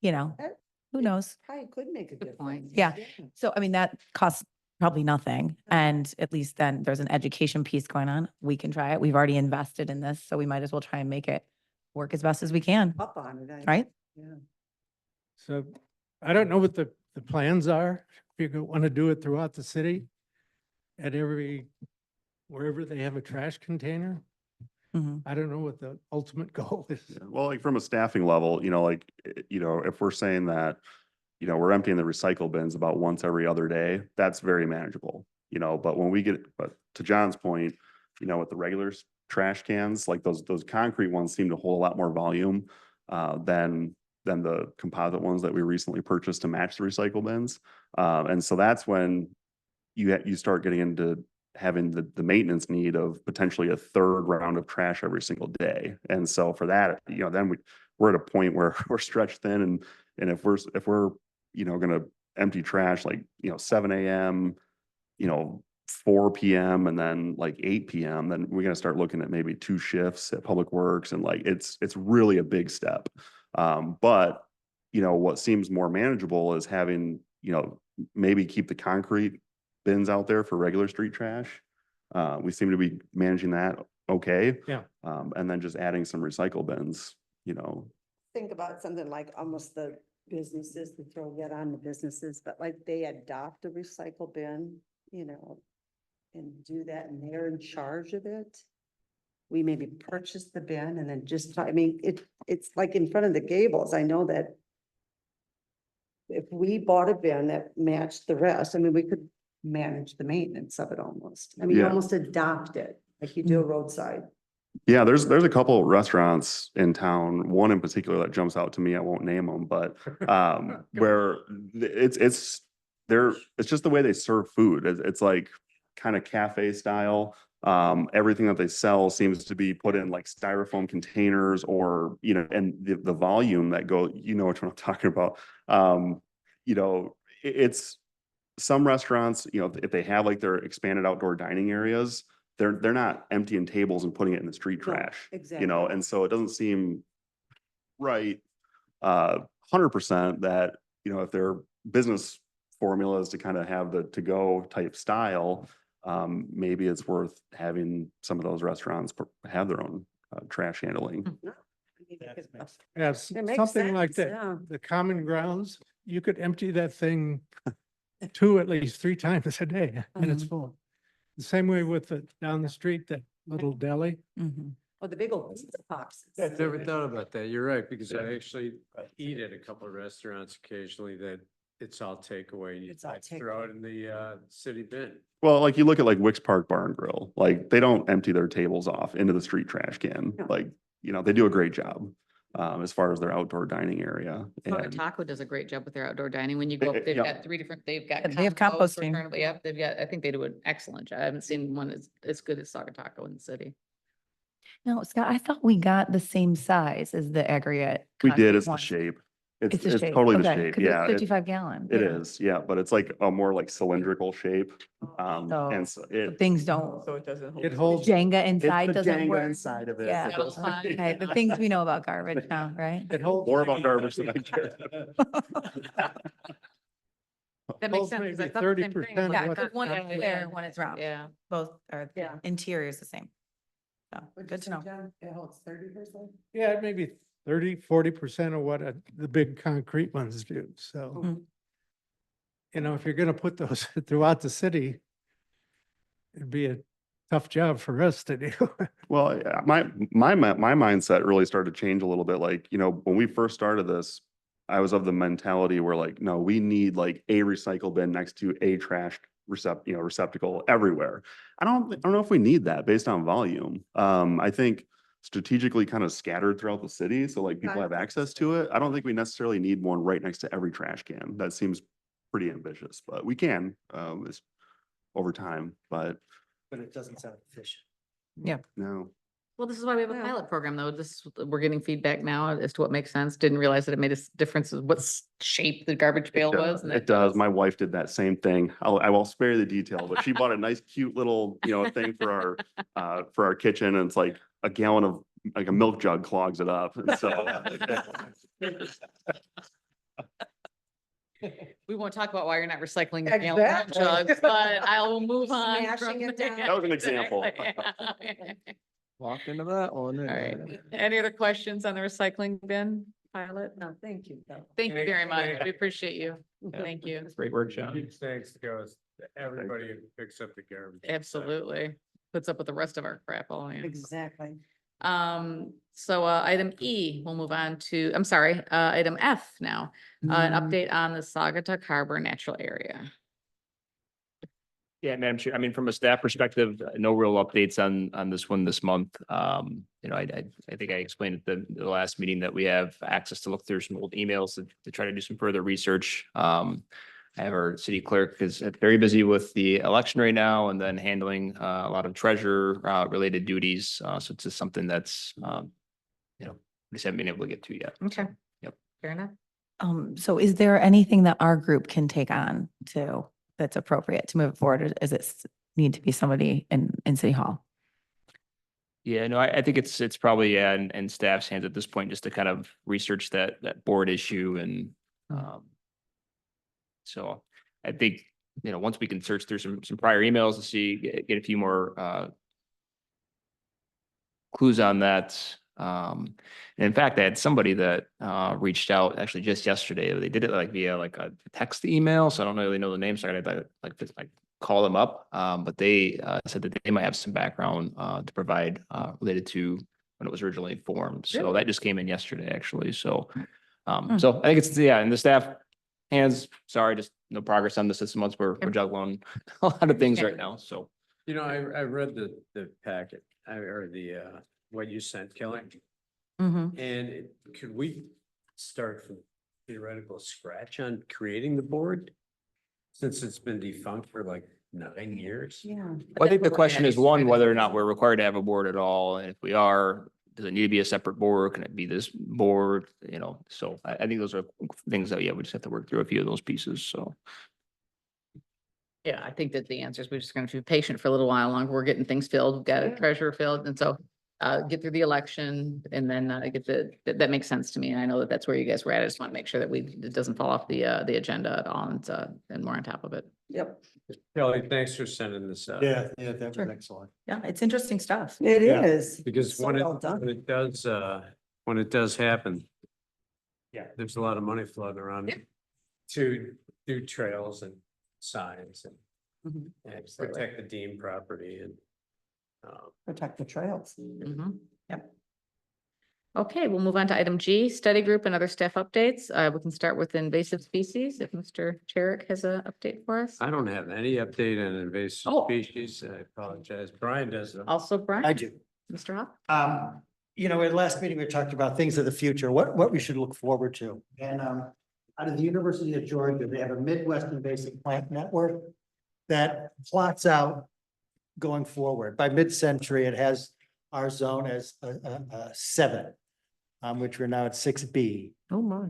That- who knows? probably could make a Good point. difference. Yeah. So I mean, that costs probably nothing. And at least then there's an education piece going on. We can try it. We've already invested in this, so we might as well try and make it work as best as we can, Up on it. right? Yeah. So I don't know what the plans are. If you want to do it throughout the city at wherever they have a trash container. Mhm. I don't know what the ultimate goal is. yeah, well, like from a staffing level, if we're saying that, we're emptying the recycle bins about once every other day, that's very manageable, but but to John's point, with the regular trash cans, like those concrete ones seem to hold a lot more volume than the composite ones that we recently purchased to match the recycle bins. And so that's when you start getting into having the maintenance need of potentially a third round of trash every single day. And so for that, then we're at a point where we're stretched thin, and if we're gonna empty trash like 7 a.m., 4 p.m. and then like 8 p.m., then we're gonna start looking at maybe 2 shifts at Public Works, and like it's really a big step. But what seems more manageable is having maybe keep the concrete bins out there for regular street trash. We seem to be managing that okay. Yeah. And then just adding some recycle bins, Think about something like almost the businesses, to throw that on the businesses, but like they adopt a recycle bin, and do that and they're in charge of it. We maybe purchase the bin and then it's like in front of the Gables. I know that if we bought a bin that matched the rest, we could manage the maintenance of it almost. You Yeah. almost adopt it, like you do a roadside. Yeah, there's a couple restaurants in town, one in particular that jumps out to me. I won't name them, but where it's just the way they serve food. It's like kind of cafe style. Everything that they sell seems to be put in like styrofoam containers, or and the volume that which one I'm talking about. It's some restaurants, you know, if they have like their expanded outdoor dining areas, they're not emptying tables and putting it in the street No, trash. You exactly. know, and so it doesn't seem right, 100% that, you know, if their business formula is to kind of have the to-go type style, maybe it's worth having some of those restaurants have their own trash handling. Yeah, It makes something like sense, that. yeah. The common grounds, you could empty that thing 2 at least 3 times a day and it's full. The same way with the, down the street, that little deli. Mhm. Oh, the big old pizza boxes. I've never thought about that. You're right, because I actually eat at a couple of restaurants occasionally that it's all takeaway. You It's all throw it in the city bin. Well, like you look at like Wicks Park Bar and Grill, like they don't empty their tables off into the street trash can. No. Like, you know, they do a great job as far as their outdoor dining area. Saga And Taco does a great job with their outdoor dining. When you go up, they've Yeah. got 3 different, they've got. Yeah, they have compost, composting. returnable- Yep, they've got, I think they do an excellent job. I haven't seen one as good as Saga Taco in the city. No, Scott, I thought we got the same size as the aggregate. we did, concrete it's the ones. shape. It's the It's shape. totally the Okay, shape, 'cause it's yeah. 55 gallon. It yeah. is, yeah, but it's like a more like cylindrical shape. So And so So it. things don't, So it doesn't hold. It holds, Jenga it's inside the doesn't Jenga work. inside of it. Yeah. It does- Okay, the things we know about garbage now, right? it holds. More about garbage than I care. That makes Holds sense. 'cause I maybe thought the same 30% thing. of Yeah, what because one the- is square, one is round. Yeah. Both are, Yeah. interior is the same. So, good to know. It holds 30%. Yeah, maybe 30-40% of what the big concrete ones do. So, Mhm. you know, if you're gonna put those throughout the city, it'd be a tough job for us to do. Well, yeah, my mindset really started to change a little bit. Like, you know, when we first started this, I was of the mentality where like, no, we need like a recycle bin next to a trash receptacle everywhere. I don't know if we need that based on volume. I think strategically kind of scattered throughout the city, so like people have access to it. I don't think we necessarily need one right next to every trash can. That seems pretty ambitious, but we can, it's over time, but But it doesn't sound efficient. no. Well, this is why we have a Yeah. pilot program, though. We're getting feedback now as to what makes sense. Didn't realize that it made a difference of what shape the garbage pail was. and It does. My wife did that same thing. I won't spare you the detail, but she bought a nice, cute little, you know, thing for our kitchen, and it's like a gallon of, like a milk jug clogs it up. And so We won't talk about why you're not recycling your gallon milk Exactly. jugs, but I will move on. Smashing from it down. there. That was an example. Walked into that one. All right. Any other questions on the recycling bin pilot? No, thank you. though. Thank you very much. We appreciate you. Thank you. Great work, John. Huge thanks goes to everybody who picks up the garbage. Absolutely. Puts up with the rest of our crap all in. Exactly. So item E, we'll move on to, I'm sorry, item F now. An update on the Saugatuck Harbor Natural Area. Yeah, Madam Chair, I mean, from a staff perspective, no real updates on this one this month. You know, I think I explained at the last meeting that we have access to look through some old emails to try to do some further research. I have our city clerk is very busy with the election right now and then handling a lot of treasurer related duties. So it's just something that's, you know, we just haven't been able to get to yet. Okay. Yep. Fair enough. So is there anything that our group can take on to, that's appropriate to move it forward? Or does it need to be somebody in City Hall? Yeah, no, I think it's probably, yeah, in staff's hands at this point, just to kind of research that board issue and, so I think, you know, once we can search through some prior emails to see, get a few more, clues on that. And in fact, I had somebody that, reached out actually just yesterday. They did it like via like a text email. So I don't really know the name. So I gotta like call them up. But they, said that they might have some background, to provide, related to when it was originally formed. So Really? that just came in yesterday, actually. So, so I think it's, yeah, in the staff hands, sorry, just no progress on this month. We're juggling a lot of things right now. So. You know, I read the packet, or the, what you sent, Kelly. Mhm. And could we start from theoretical scratch on creating the board? Since it's been defunct for like 9 years? Yeah. Well, I think the question is, one, whether or not we're required to have a board at all, and if we are, does it need to be a separate board? Can it be this board? You know, so I think those are things that, yeah, we just have to work through a few of those pieces, so. Yeah, I think that the answer is we're just going to be patient for a little while longer. We're getting things filled. We've got a Yeah. treasurer filled. And so get through the election and then that makes sense to me. And I know that that's where you guys were at. I just want to make sure that it doesn't fall off the agenda at all and we're on top of it. Yep, Kelly, thanks for sending this out. Yeah, that was Sure. excellent. Yeah, it's interesting stuff. it Yeah. is. Because So when well done. when it does happen. Yeah. There's a lot of money floating around Yep. to do trails and signs Mhm. and Absolutely. protect the Dean property and. Protect the trails. Mhm. Yep. Okay, we'll move on to item G, study group and other staff updates. We can start with invasive species if Mr. Cherick has an update for us. I don't have any update on invasive Oh. species. I apologize. Brian does. though. Also, Brian? I do. Mr. Hawk? You know, in last meeting, we talked about things of the future, what we should look forward to. And out of the University of Georgia, they have a Midwest Invasive Plant Network that plots out going forward. By mid-century, it has our zone as a 7, which we're now at 6B. Oh, my.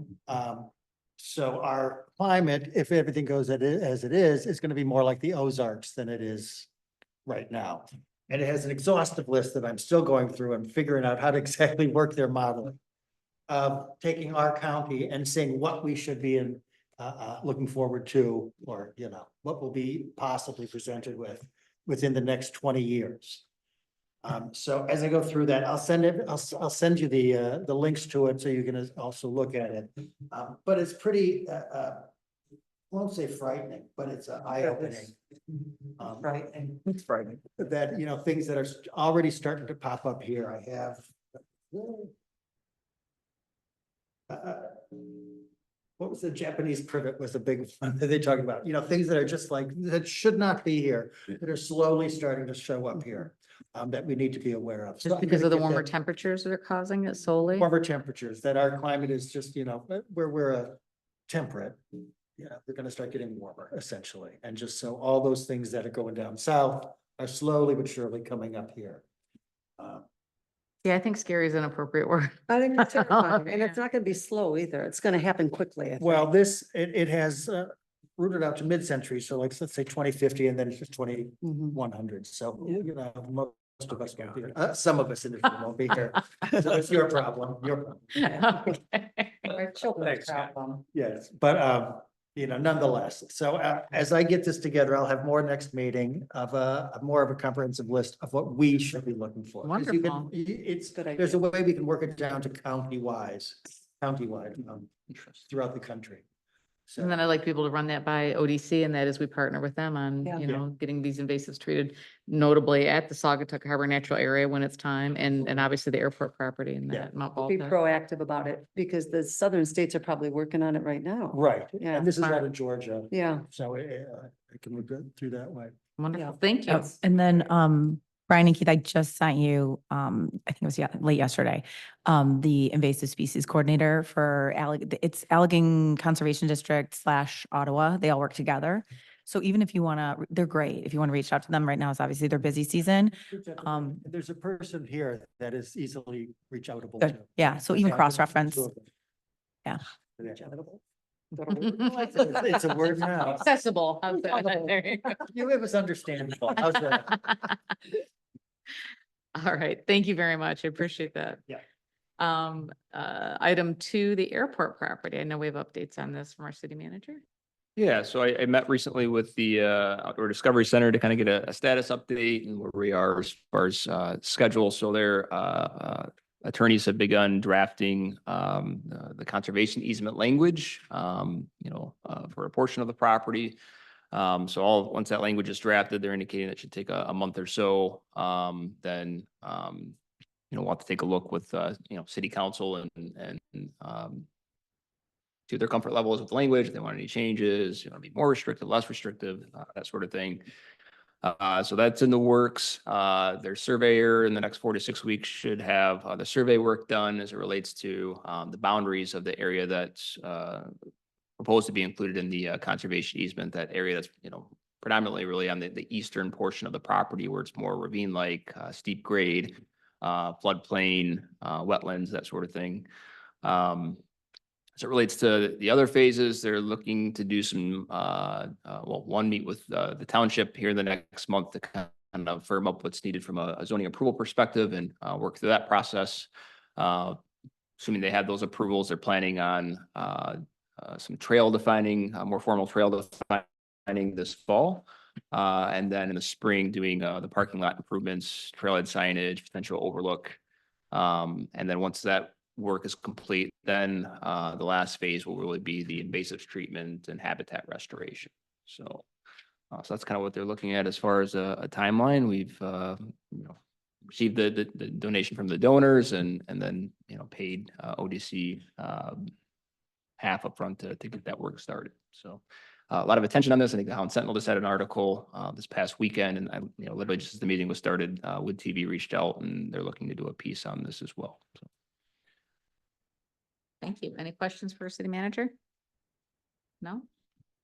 So our climate, if everything goes as it is going to be more like the Ozarks than it is right now. And it has an exhaustive list that I'm still going through and figuring out how to exactly work their modeling. Taking our county and seeing what we should be looking forward to, or, you know, what will be possibly presented within the next 20 years. So as I go through that, I'll send you the links to it so you can also look at it. But it's pretty, I won't say frightening, but it's eye-opening. Right. And it's frightening that, you know, things that are already starting to pop up here. I have. What was the Japanese privet was a big one that they talked about, you know, things that are just like, that should not be here, that are slowly starting to show up here. That we need to be aware of. So Just I'm because gonna of the get warmer that- temperatures that are causing it solely? Warmer temperatures, that our climate is just, you know, where we're a temperate. Yeah, we're gonna start getting warmer essentially. And just so all those things that are going down south are slowly but surely coming up here. Yeah, I think scary is an appropriate word. I think it's terrifying, and Yeah. it's not gonna be slow either. It's gonna happen quickly. I think. Well, it has rooted out to mid-century, so like, let's say 2050, and then it's just 2100. So, you know, most of us won't be here. Some of us in this room won't be here. So it's your problem, Okay. Our children's Thanks, Scott. problem. Yes, but you know, nonetheless, so as I get this together, I'll have more next meeting of more of a comprehensive list of what we should be looking for. 'Cause you can- Wonderful. It's, Good idea. there's a way we can work it down to countywide, throughout the country. So. And then I'd like people to run that by ODC, and that is we partner with them on, Yeah. you know, getting these invasives treated notably at the Saugatuck Harbor Natural Area when it's time, and obviously the airport property and Yeah. that Mount Be Balta. proactive about it, because the southern states are probably working on it right now. Right, Yeah. and this is out of Georgia, Yeah, so I can look through that way. Wonderful, Yeah. thank you. Yep. And then, Brian and Keith, I just sent you, I think it was late yesterday, the invasive species coordinator for it's Allegan Conservation District / Ottawa. They all work together. So even if you want to, they're great. If you want to reach out to them right now, it's obviously their busy season. There's a person here that is easily reachable Good. to. Yeah. So even Yeah, cross-reference. two of them. Yeah. Yeah. Charitable. It's a word now. Accessible. How's that? There you go. You it was understandable. How's that? All right, thank you very much. I appreciate that. Yeah. Item 2, the airport property. I know we have updates on this from our city manager. Yeah, so I met recently with the Outdoor Discovery Center to kind of get a status update and where we are as far as schedule. So their attorneys have begun drafting the conservation easement language, you know, for a portion of the property. So once that language is drafted, they're indicating that should take a month or so. Then you know, we'll have to take a look with you know, city council and see what their comfort level is with language, if they want any changes, you know, be more restrictive, less restrictive, that sort of thing. So that's in the works. Their surveyor in the next 4 to 6 weeks should have the survey work done as it relates to the boundaries of the area that's proposed to be included in the conservation easement, that area that's, you know, predominantly really on the eastern portion of the property where it's more ravine-like, steep grade, floodplain, wetlands, that sort of thing. As it relates to the other phases, they're looking to do some, well, one, meet with the township here in the next month to kind of firm up what's needed from a zoning approval perspective and work through that process. Assuming they have those approvals, they're planning on some trail defining, more formal trail defining this fall. And then in the spring, doing the parking lot improvements, trailhead signage, potential overlook. And then once that work is complete, then the last phase will really be the invasive treatment and habitat restoration. So, so that's kind of what they're looking at as far as a timeline. We've received the donation from the donors and then paid ODC half upfront to get that work started. So a lot of attention on this. I think the Holland Sentinel just had an article this past weekend, and I literally just as the meeting was started, Wood TV reached out and they're looking to do a piece on this as well. So. Thank you. Any questions for city manager? No?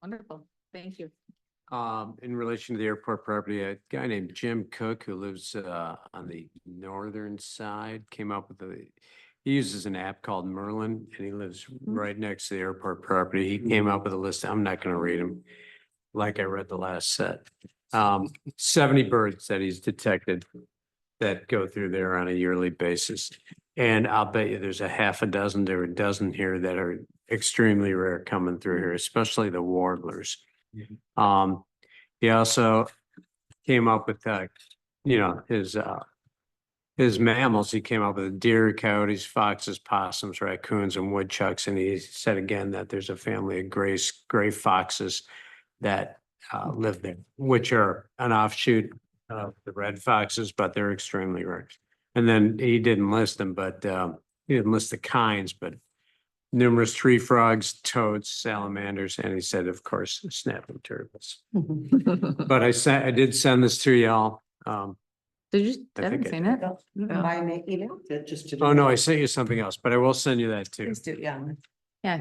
Wonderful. Thank you. In relation to the airport property, a guy named Jim Cook, who lives on the northern side, came up with he uses an app called Merlin, and he lives right next to the airport property. He came up with a list. I'm not going to read them like I read the last set. 70 birds that he's detected that go through there on a yearly basis. And I'll bet you there's a half a dozen to a dozen here that are extremely rare coming through here, especially the warblers. He also came up with his mammals. He came up with deer, coyotes, foxes, possums, raccoons, and woodchucks. And he said again that there's a family of gray foxes that live there, which are an offshoot of the red foxes, but they're extremely rare. And then he didn't list them, but he didn't list the kinds, but numerous tree frogs, toads, salamanders, and he said, of course, snapping turtles. But I did send this to y'all. Did you? I I haven't think I seen did. it. My email. Oh, no, I sent you something else, but I will send you that too. Please do, yeah. Yeah.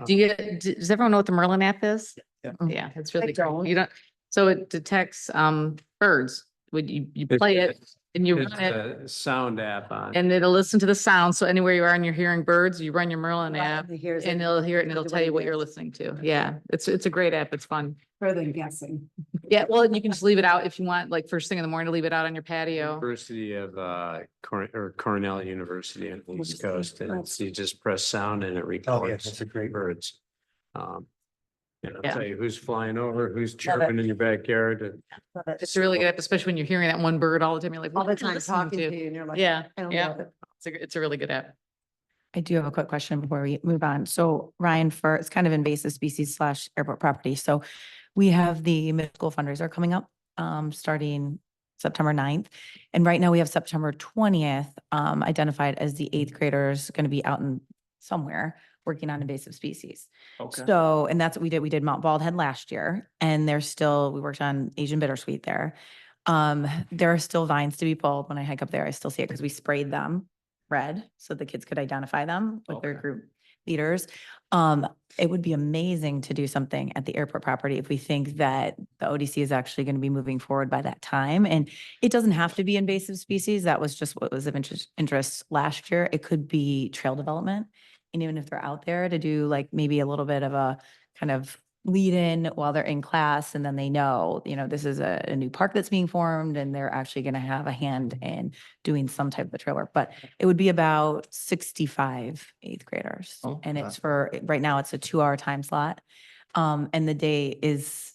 Does everyone know what the Merlin app is? Yeah. Yeah, it's really don't. great. You don't, so it detects birds. Would you play it and you It's run it a sound app on. and it'll listen to the sound. So anywhere you are and you're hearing birds, you run your Merlin app and it'll hear it and it'll tell you what you're listening to. Yeah, it's a great app. It's fun. Further than guessing. Yeah, well, you can just leave it out if you want, like first thing in the morning, to leave it out on your patio. University of Cornell University on the East Coast, and so you just press sound and it Oh, yeah, records that's a great. birds. And I'll Yeah. tell you who's flying over, who's chirping in your backyard. And It's a really good app, especially when you're hearing that one bird all the time. You're like, All what the are you time listening talking to? to you and you're like. Yeah, I don't yeah. love it. It's a really good app. I do have a quick question before we move on. So Ryan, it's kind of invasive species / airport property. So we have the middle school fundraiser coming up, starting September 9th. And right now we have September 20th, identified as the 8th graders going to be out in somewhere working on invasive species. Okay. So, and that's what we did. We did Mount Bald Head last year, and we worked on Asian bittersweet there. There are still vines to be pulled. When I hike up there, I still see it because we sprayed them red so the kids could identify them with their Okay. group leaders. It would be amazing to do something at the airport property if we think that the ODC is actually going to be moving forward by that time. And it doesn't have to be invasive species. That was just what was of interest last year. It could be trail development. And even if they're out there to do like maybe a little bit of a kind of lead in while they're in class, and then they know, this is a new park that's being formed and they're actually going to have a hand in doing some type of trail work. But it would be about 65 8th graders. Oh, And wow. it's right now it's a 2-hour time slot. And the day is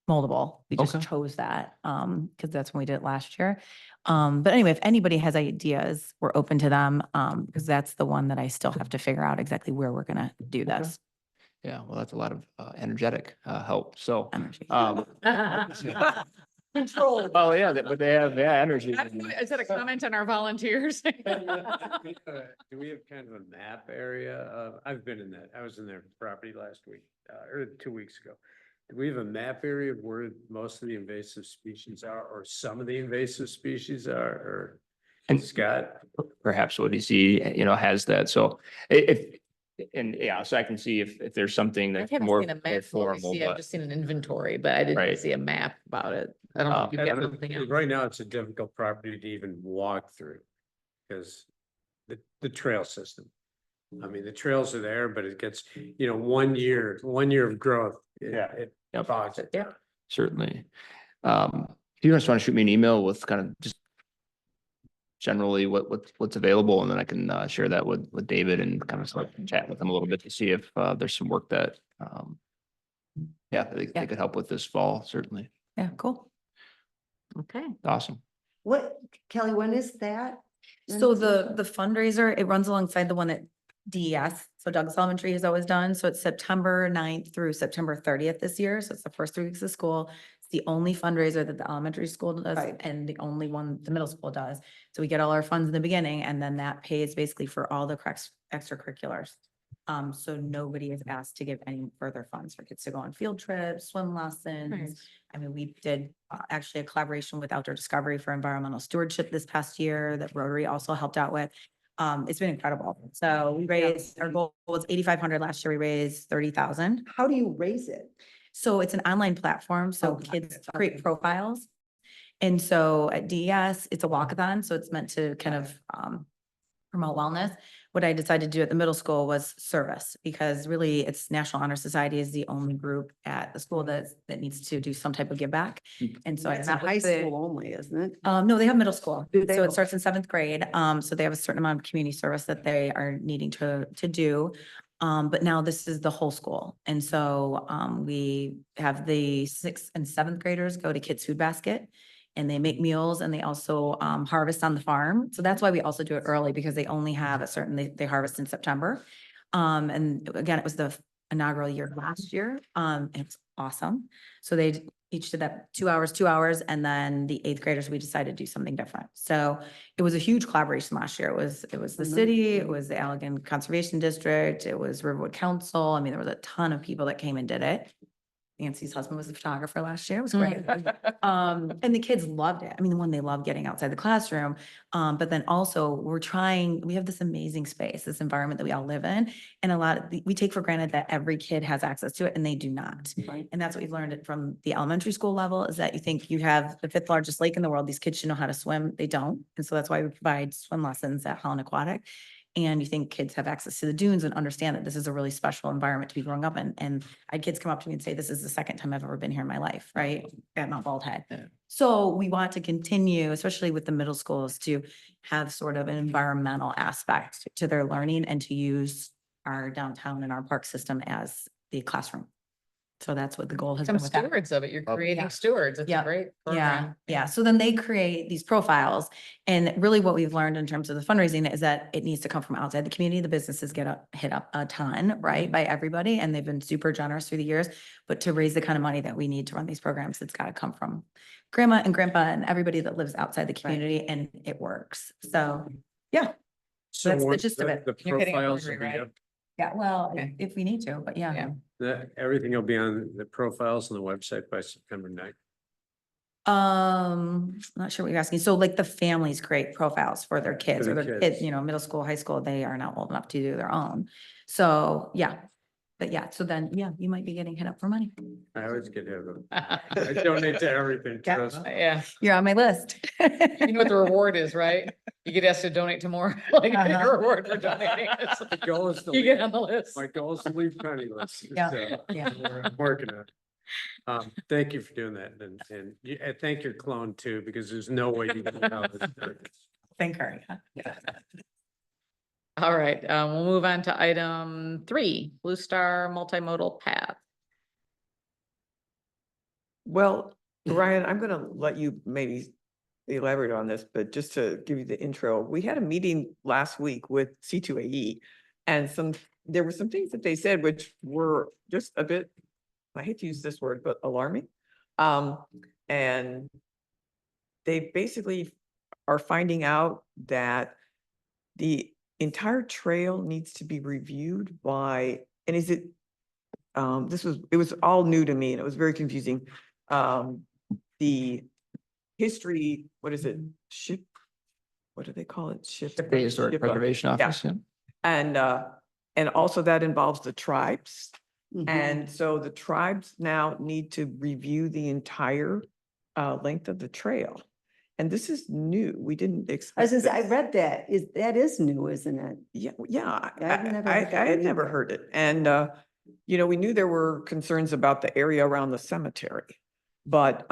moldable. We just Okay. chose that because that's when we did it last year. But anyway, if anybody has ideas, we're open to them because that's the one that I still have to figure out exactly where we're going to do Okay. this. Yeah, well, that's a lot of energetic help. So, Energy. Control. oh yeah, but they have energy. Is that a comment on our volunteers? Do we have kind of a map area? I've been in that. I was in their property last week, or 2 weeks ago. Do we have a map area of where most of the invasive species are, or some of the invasive species are, or? And Scott? Perhaps ODC, has that. So so I can see if there's something I that's haven't more seen a more map. formal, I've but just seen an inventory, but I didn't Right. see a map about it. I don't know if you've got And something else. Right now, it's a difficult property to even walk through because the trail system. I mean, the trails are there, but it gets, 1 year of growth. It Yep. bogs it down. Certainly. If you just want to shoot me an email with kind of just generally what's available, and then I can share that with David and kind of start chatting with him a little bit to see if there's some work that they could help with this fall, certainly. Yeah, cool. Okay. Awesome. What, Kelly, when is that? So the fundraiser, it runs alongside the one at DES. So Douglas Elementary has always done. So it's September 9th through September 30th this year. So it's the first 3 weeks of school. It's the only fundraiser that the elementary school does Right. and the only one the middle school does. So we get all our funds in the beginning and then that pays basically for all the correct extracurriculars. So nobody is asked to give any further funds for kids to go on field trips, swim lessons. I mean, we did actually a collaboration with Outdoor Discovery for environmental stewardship this past year that Rotary also helped out with. It's been incredible. So we raised, our goal was 8,500 last year. We raised 30,000. How do you raise it? So it's an online platform. So Okay, kids okay. create profiles. And so at DES, it's a walkathon. So it's meant to kind of promote wellness. What I decided to do at the middle school was service, because really it's National Honor Society is the only group at the school that needs to do some type of give back. And so I It's met high with the, school only, isn't it? no, they have middle school. Do they? So it starts in 7th grade. So they have a certain amount of community service that they are needing to do. But now this is the whole school. And so we have the 6th and 7th graders go to Kids Food Basket. And they make meals and they also harvest on the farm. So that's why we also do it early, because they only have a certain, they harvest in September. And again, it was the inaugural year last year. It's awesome. So they each did that 2 hours, and then the 8th graders, we decided to do something different. So it was a huge collaboration last year. It was the city, it was the Allegan Conservation District, it was Riverwood Council. I mean, there was a ton of people that came and did it. Nancy's husband was a photographer last year. It was great. And the kids loved it. I mean, one, they love getting outside the classroom. But then also we have this amazing space, this environment that we all live in. And we take for granted that every kid has access to it and they do not. Right. And that's what we've learned from the elementary school level, is that you think you have the 5th largest lake in the world. These kids should know how to swim. They don't. And so that's why we provide swim lessons at Holland Aquatic. And you think kids have access to the dunes and understand that this is a really special environment to be growing up in. And I had kids come up to me and say, this is the 2nd time I've ever been here in my life, right? At Mount Bald Head. Yeah. So we want to continue, especially with the middle schools, to have sort of an environmental aspect to their learning and to use our downtown and our park system as the classroom. So that's what the goal has been Some with that. stewards of it. You're Yeah. creating stewards. It's a Yeah. great Yeah, program. yeah. So then they create these profiles. And really what we've learned in terms of the fundraising is that it needs to come from outside the community. The businesses hit up a ton, right, by everybody. And they've been super generous through the years. But to raise the kind of money that we need to run these programs, it's got to come from grandma and grandpa and everybody that lives outside the community, and it works. So, yeah, So That's the once gist of it. The You're getting a profiles, laundry, will be right? up- yeah, well, Okay. if we need to, but yeah. Yeah. everything will be on the profiles on the website by September 9th. Not sure what you're asking. So like the families create profiles for their kids For or the their kids, kids. middle school, high school, they are not old enough to do their own. So, yeah. But yeah, so then, yeah, you might be getting hit up for money. I always get I donate to everything. Yeah. trust me. Yeah. You're on my list. You know what the reward is, right? You get asked to donate to more, like Uh-huh. your reward for donating. It's My like, goal is to You get leave, on the list. my goal is to leave penniless. Yeah, so yeah. I'm working on it. Thank you for doing that, and thank your clone too, because there's no way you can know this works. Thank her. Yeah. All right, we'll move on to item 3, Blue Star Multimodal Path. Well, Ryan, I'm gonna let you maybe elaborate on this, but just to give you the intro, we had a meeting last week with C2AE. And there were some things that they said which were just a bit, I hate to use this word, but alarming. And they basically are finding out that the entire trail needs to be reviewed by, and is it, it was all new to me and it was very confusing. The history, what is it? What do they call it? The Historic SHPA. Preservation Yeah. Office, yeah. And also that involves the tribes. Mhm. And so the tribes now need to review the entire length of the trail. And this is new. We didn't I expect. was just, I this. read that, that is new, isn't it? Yeah, yeah, I've never I heard that had one never either. heard it. And, we knew there were concerns about the area around the cemetery. But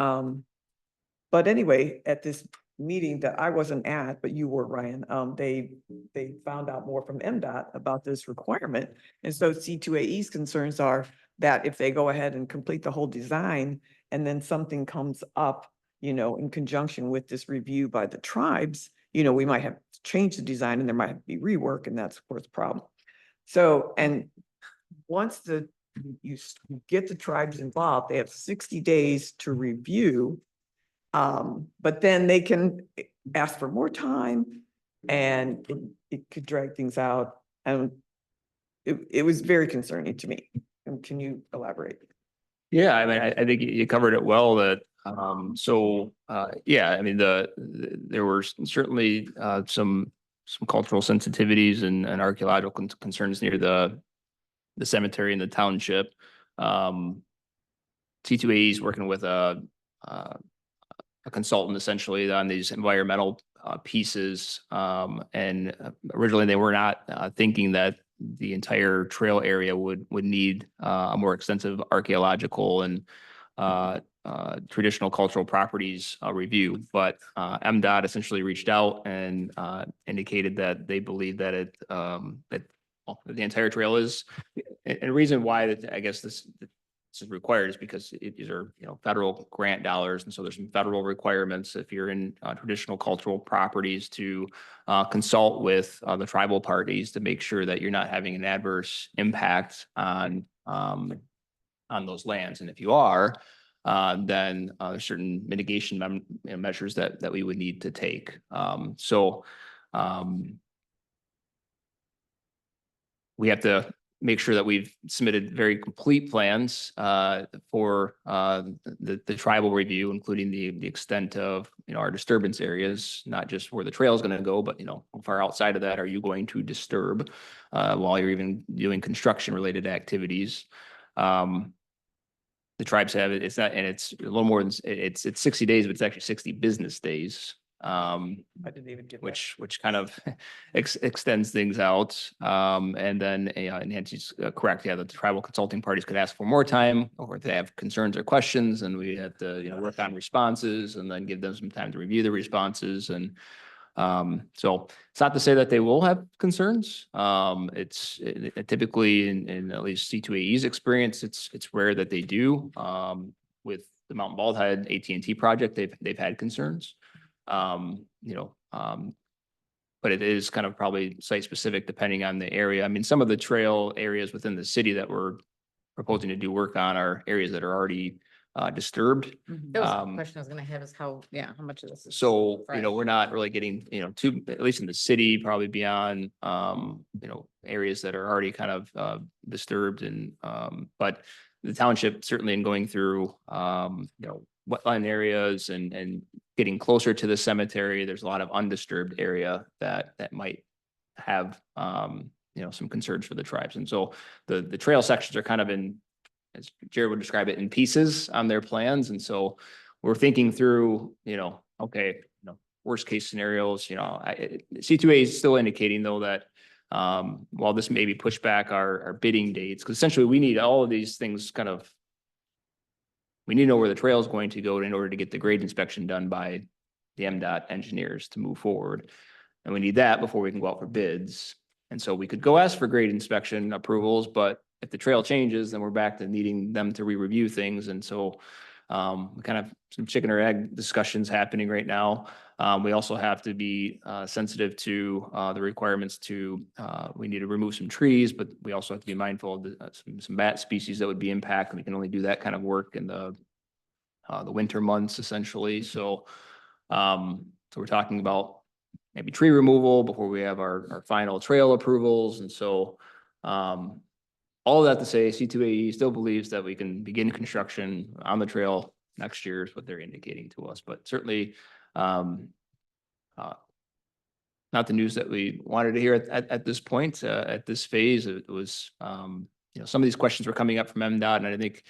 anyway, at this meeting that I wasn't at, but you were, Ryan, they found out more from MDOT about this requirement. And so C2AE's concerns are that if they go ahead and complete the whole design and then something comes up, in conjunction with this review by the tribes, we might have to change the design and there might have to be rework, and that's of course a problem. So, and once you get the tribes involved, they have 60 days to review. But then they can ask for more time, and it could drag things out. And it was very concerning to me. And can you elaborate? Yeah, I mean, I think you covered it well that, yeah, I mean, there were certainly, some cultural sensitivities and archaeological concerns near the cemetery and the township. C2AE is working with a consultant essentially on these environmental pieces. And originally they were not thinking that the entire trail area would need a more extensive archaeological and traditional cultural properties review. But MDOT essentially reached out and indicated that they believe that the entire trail is, and the reason why that I guess this is required is because these are, federal grant dollars. And so there's some federal requirements if you're in traditional cultural properties to consult with the tribal parties to make sure that you're not having an adverse impact on those lands. And if you are, then there's certain mitigation measures that we would need to take. We have to make sure that we've submitted very complete plans for the tribal review, including the extent of, our disturbance areas, not just where the trail is going to go, but, how far outside of that are you going to disturb while you're even doing construction related activities. The tribes have it, it's not, and it's a little more than, it's 60 days, but it's actually 60 business days. I didn't even get that. Which kind of extends things out. And then, and Nancy's correct. Yeah, the tribal consulting parties could ask for more time, or if they have concerns or questions, and we have to, work on responses and then give them some time to review the responses. And so it's not to say that they will have concerns. It's typically in at least C2AE's experience, it's rare that they do. With the Mountain Bald Head AT&T project, they've had concerns. But it is kind of probably site specific depending on the area. I mean, some of the trail areas within the city that we're proposing to do work on are areas that are already disturbed. That was the question I was gonna have is how much of this is. So, fresh? we're not really getting, too, at least in the city, probably beyond, areas that are already kind of disturbed and, but the township certainly in going through, wetland areas and getting closer to the cemetery, there's a lot of undisturbed area that might have, some concerns for the tribes. And so the trail sections are kind of in, as Jared would describe it, in pieces on their plans. And so we're thinking through, okay, worst case scenarios, C2A is still indicating though that while this may be pushed back our bidding dates, because essentially we need all of these things we need to know where the trail is going to go in order to get the grade inspection done by the MDOT engineers to move forward. And we need that before we can go out for bids. And so we could go ask for grade inspection approvals, but if the trail changes, then we're back to needing them to re-review things. And so we kind of some chicken or egg discussions happening right now. We also have to be sensitive to the requirements to, we need to remove some trees, but we also have to be mindful of some bat species that would be impacted. We can only do that kind of work in the winter months essentially. So we're talking about maybe tree removal before we have our final trail approvals. And so all of that to say, C2AE still believes that we can begin construction on the trail next year is what they're indicating to us, but certainly not the news that we wanted to hear at this point, at this phase. It was, some of these questions were coming up from MDOT, and I think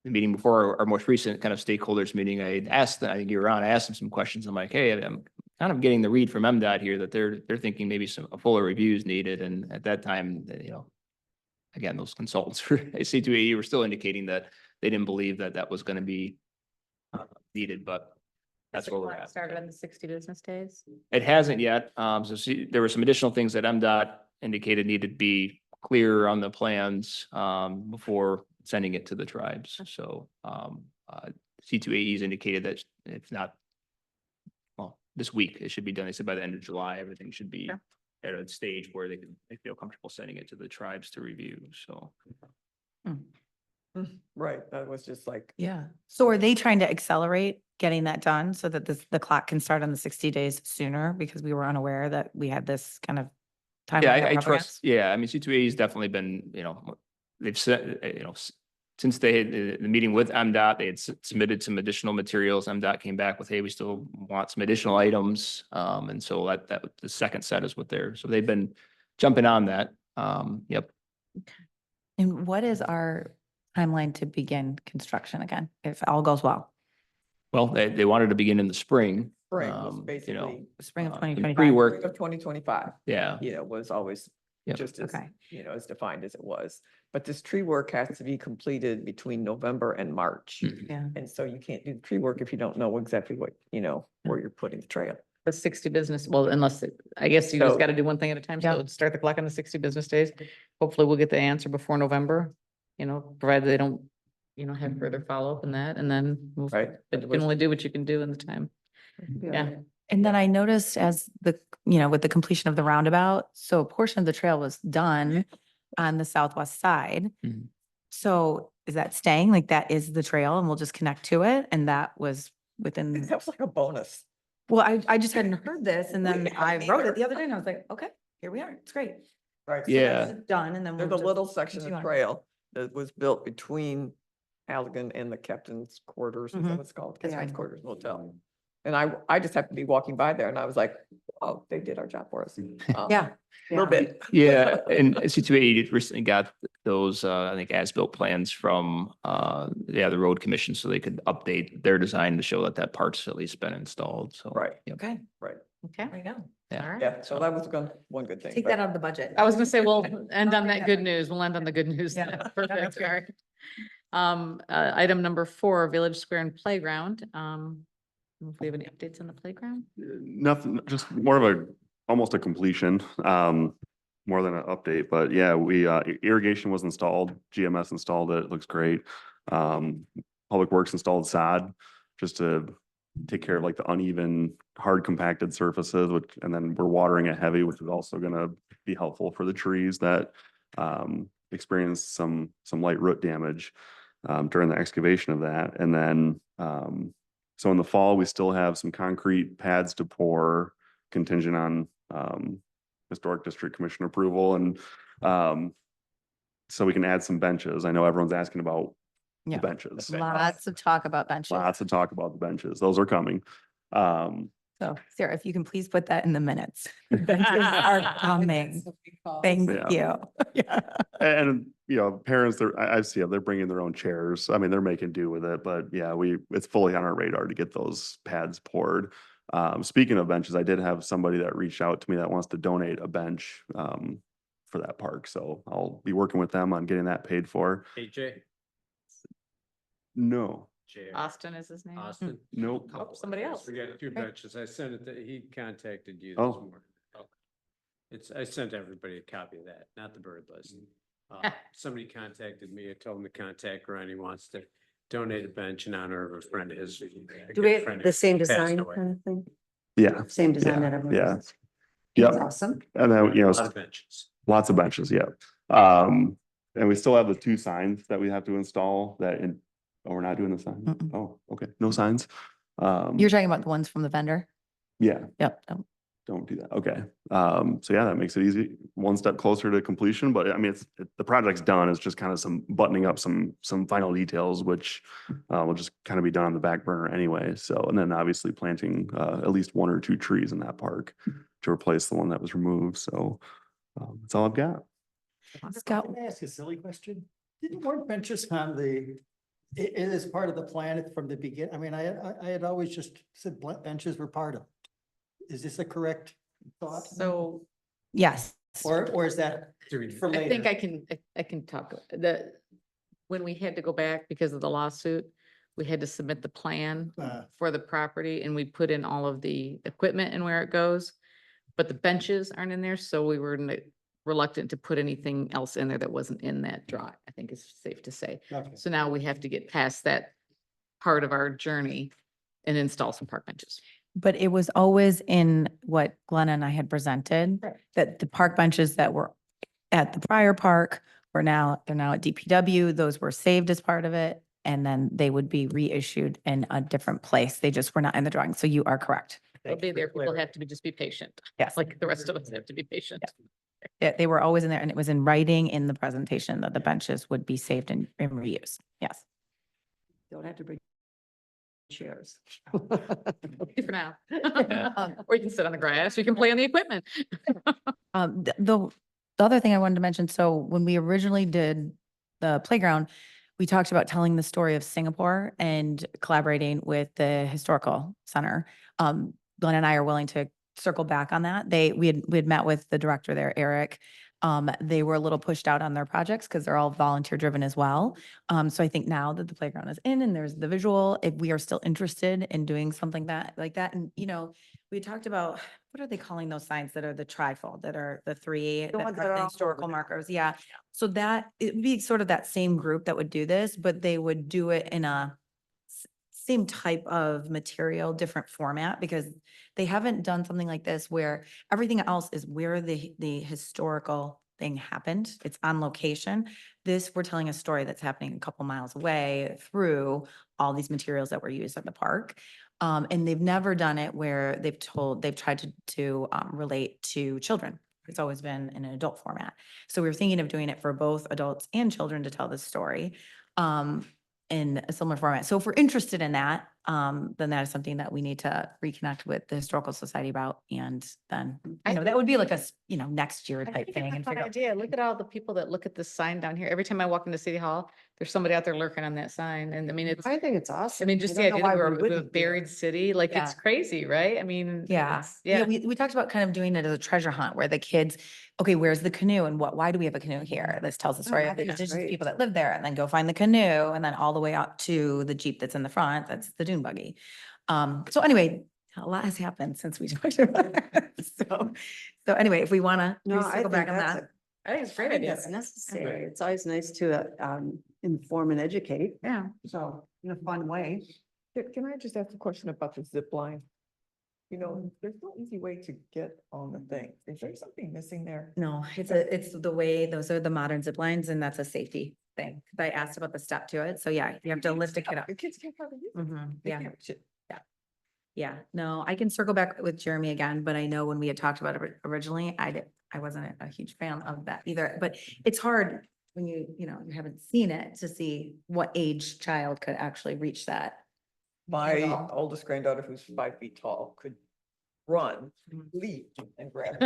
the meeting before our most recent kind of stakeholders meeting, I asked, I think you were on, I asked them some questions. I'm like, hey, I'm kind of getting the read from MDOT here that they're thinking maybe a fuller review is needed. And at that time, again, those consultants for C2AE were still indicating that they didn't believe that that was going to be needed, but that's where we're at. Started on the 60 business days. It hasn't yet. There were some additional things that MDOT indicated needed to be clear on the plans before sending it to the tribes. So C2AE's indicated that if not, well, this week, it should be done. They said by the end of July, everything should be at a stage where they feel comfortable sending it to the tribes to review. So Right, that was just like, Yeah. So are they trying to accelerate getting that done so that the clock can start on the 60 days sooner? Because we were unaware that we had this kind of timeline. yeah, that I we're up trust, against. yeah, I mean, C2AE's definitely been, they've said, since they had the meeting with MDOT, they had submitted some additional materials. MDOT came back with, hey, we still want some additional items. And so that the second set is what so they've been jumping on that. Yep. And what is our timeline to begin construction again, if all goes well? Well, they wanted to begin in the spring. spring was you know, basically. Spring of some 2025. Pre-work, Spring of 2025. yeah. Was always Yep. just as, Okay. as defined as it was. But this tree work has to be completed between November and March. Mhm. Yeah. And so you can't do the tree work if you don't know exactly what, where you're putting the trail. The 60 business, well, unless, I guess you just So- got to do one thing at a time. So Yeah. start the clock on the 60 business days. Hopefully we'll get the answer before November, provided they don't, have further follow-up in that, and then move. Right. But you can only do what you can do in the time. Yeah. And then I noticed as with the completion of the roundabout, so a portion of the trail was done on the southwest side. Mhm. So is that staying? Like that is the trail and we'll just connect to it? And that was within, That was like a bonus. well, I just hadn't heard this and then We I hadn't wrote either. it the other day and I was like, okay, here we are. It's great. Right. So Yeah. that's done and then There's we'll a just little section continue of on. trail that was built between Allegan and the captain's quarters, is that Mhm. what it's called? That's Captain's right. Quarters Motel. And I just happened to be walking by there and I was like, oh, they did our job for us. Yeah. A little bit. Yeah, and C2AE recently got those, I think, as-built plans from, the road commission, so they could update their design to show that that part's at least been installed, so. Right. Yep. Okay, Right. Okay. there you go. Yeah. All right. Yeah, so that was one good thing. Take but- that out of the budget. I was gonna say, we'll end on that good news. We'll end on the good news. Yeah. then. Perfect. All right. Item number 4, Village Square and Playground. If we have any updates on the playground? Nothing, just more of almost a completion, more than an update, but yeah, we, irrigation was installed, GMS installed it, looks great. Public Works installed sod, just to take care of like the uneven, hard compacted surfaces, and then we're watering it heavy, which is also gonna be helpful for the trees that, experienced some light root damage, during the excavation of that. And then, so in the fall, we still have some concrete pads to pour contingent on Historic District Commission approval, and so we can add some benches. I know everyone's asking about the Yeah. benches. Lots of talk about benches. Lots of talk about the benches. Those are coming. So Sarah, if you can please put that in the minutes. Benches are coming. Thank Yeah. you. Yeah. And, parents, I see them, they're bringing their own chairs. I mean, they're making do with it, but yeah, it's fully on our radar to get those pads poured. Speaking of benches, I did have somebody that reached out to me that wants to donate a bench, for that park. So I'll be working with them on getting that paid for. AJ. No, Austin is his name? Austin. nope. Oh, somebody else. We got two Okay. benches. I sent it, he contacted you this Oh. morning. I sent everybody a copy of that, not the bird list. Somebody contacted me. I told him to contact Ron. He wants to donate a bench in honor of a friend of his. Do we have the same design away. kind of thing? Yeah, Same design Yeah, that everyone yeah. has? Yep. That's awesome. And then, A lot of benches. lots of benches, yeah. And we still have the 2 signs that we have to install we're not doing the sign? Mm-mm. Oh, okay, no signs. You're talking about the ones from the vendor? Yeah, Yep. No. don't do that. Okay. So yeah, that makes it easy. One step closer to completion, but I mean, the project's done. It's just kind of some buttoning up some final details, which will just kind of be done on the back burner anyway. So, and then obviously planting at least 1 or 2 trees in that park to replace the one that was removed. So that's all I've got. Scott, Can I ask a silly question? Weren't benches on the it is part of the plan from the beginning. I mean, I had always just said benches were part of it. Is this a correct thought? So Yes. Or is that for later? I think I can talk, when we had to go back because of the lawsuit, we had to submit the plan for the property and we put in all of the equipment and where it goes. But the benches aren't in there, so we were reluctant to put anything else in there that wasn't in that drawing, I think is safe to say. Okay. So now we have to get past that part of our journey and install some park benches. But it was always in what Glenna and I had presented, Right. that the park benches that were at the prior park they're now at DPW. Those were saved as part of it. And then they would be reissued in a different place. They just were not in the drawing. So you are correct. They'll be there. People have to just be patient. Yes. Like the rest of us have to be patient. Yeah, they were always in there and it was in writing in the presentation that the benches would be saved and reused. Yes. Don't have to bring chairs. For now. Or you can sit on the grass, you can play on the equipment. The other thing I wanted to mention, so when we originally did the playground, we talked about telling the story of Singapore and collaborating with the historical center. Glenn and I are willing to circle back on that. We had met with the director there, Eric. They were a little pushed out on their projects because they're all volunteer driven as well. So I think now that the playground is in and there's the visual, if we are still interested in doing something like that. And, you know, we talked about, what are they calling those signs that are the trifold, that are the three that ones that are are the all historical over. markers? Yeah. So that, it would be sort of that same group that would do this, but they would do it in a same type of material, different format, because they haven't done something like this where everything else is where the historical thing happened. It's on location. This, we're telling a story that's happening a couple miles away through all these materials that were used at the park. And they've never done it where they've tried to relate to children. It's always been in an adult format. So we were thinking of doing it for both adults and children to tell this story. In a similar format. So if we're interested in that, then that is something that we need to reconnect with the Historical Society about. And then, that would be like next year I type think it's thing. a And fun figure out. idea. Look at all the people that look at this sign down here. Every time I walk into City Hall, there's somebody out there lurking on that sign. And I mean, it's, I think it's awesome. just the don't know idea that why we we're a wouldn't do it. buried city, like it's Yeah. crazy, right? I mean. Yeah. it's- Yeah. Yeah. We talked about kind of doing it as a treasure hunt where the kids, okay, where's the canoe and why do we have a canoe here? This tells the story I of the think that's indigenous great. people that live there, and then go find the canoe and then all the way out to the Jeep that's in the front. That's the dune buggy. So anyway, a lot has happened since we talked about it. So anyway, if we want to No, I circle back think on that's that. I think it's a great I think idea. that's necessary. It's always nice to inform and educate. Yeah. So in a fun way. Can I just ask a question about the zip line? There's no easy way to get on the thing. Is there something missing there? No, it's the way, those are the modern zip lines and that's a safety thing. I asked about the step to it. So yeah, you have to lift a kid up. The kids can't probably use it. Mhm, They yeah. can't- shit. Yeah, no, I can circle back with Jeremy again, but I know when we had talked about it originally, I wasn't a huge fan of that either, but it's hard when you haven't seen it to see what age child could actually reach that. My all. oldest granddaughter, who's 5 feet tall, could run, leap and grab.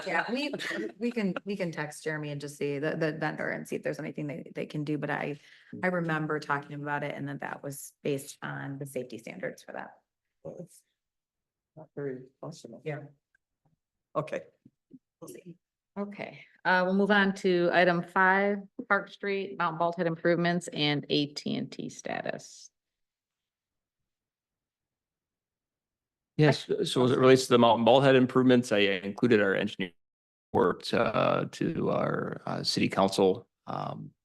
Yeah, we can text Jeremy and just see the vendor and see if there's anything they can do, but I remember talking about it and that was based on the safety standards for that. Well, it's not very functional. Yeah. Okay. We'll see. Okay, we'll move on to item 5, Park Street, Mount Baldhead improvements and AT&T status. Yes, so as it relates to the Mountain Ballhead improvements, I included our engineer work to our city council.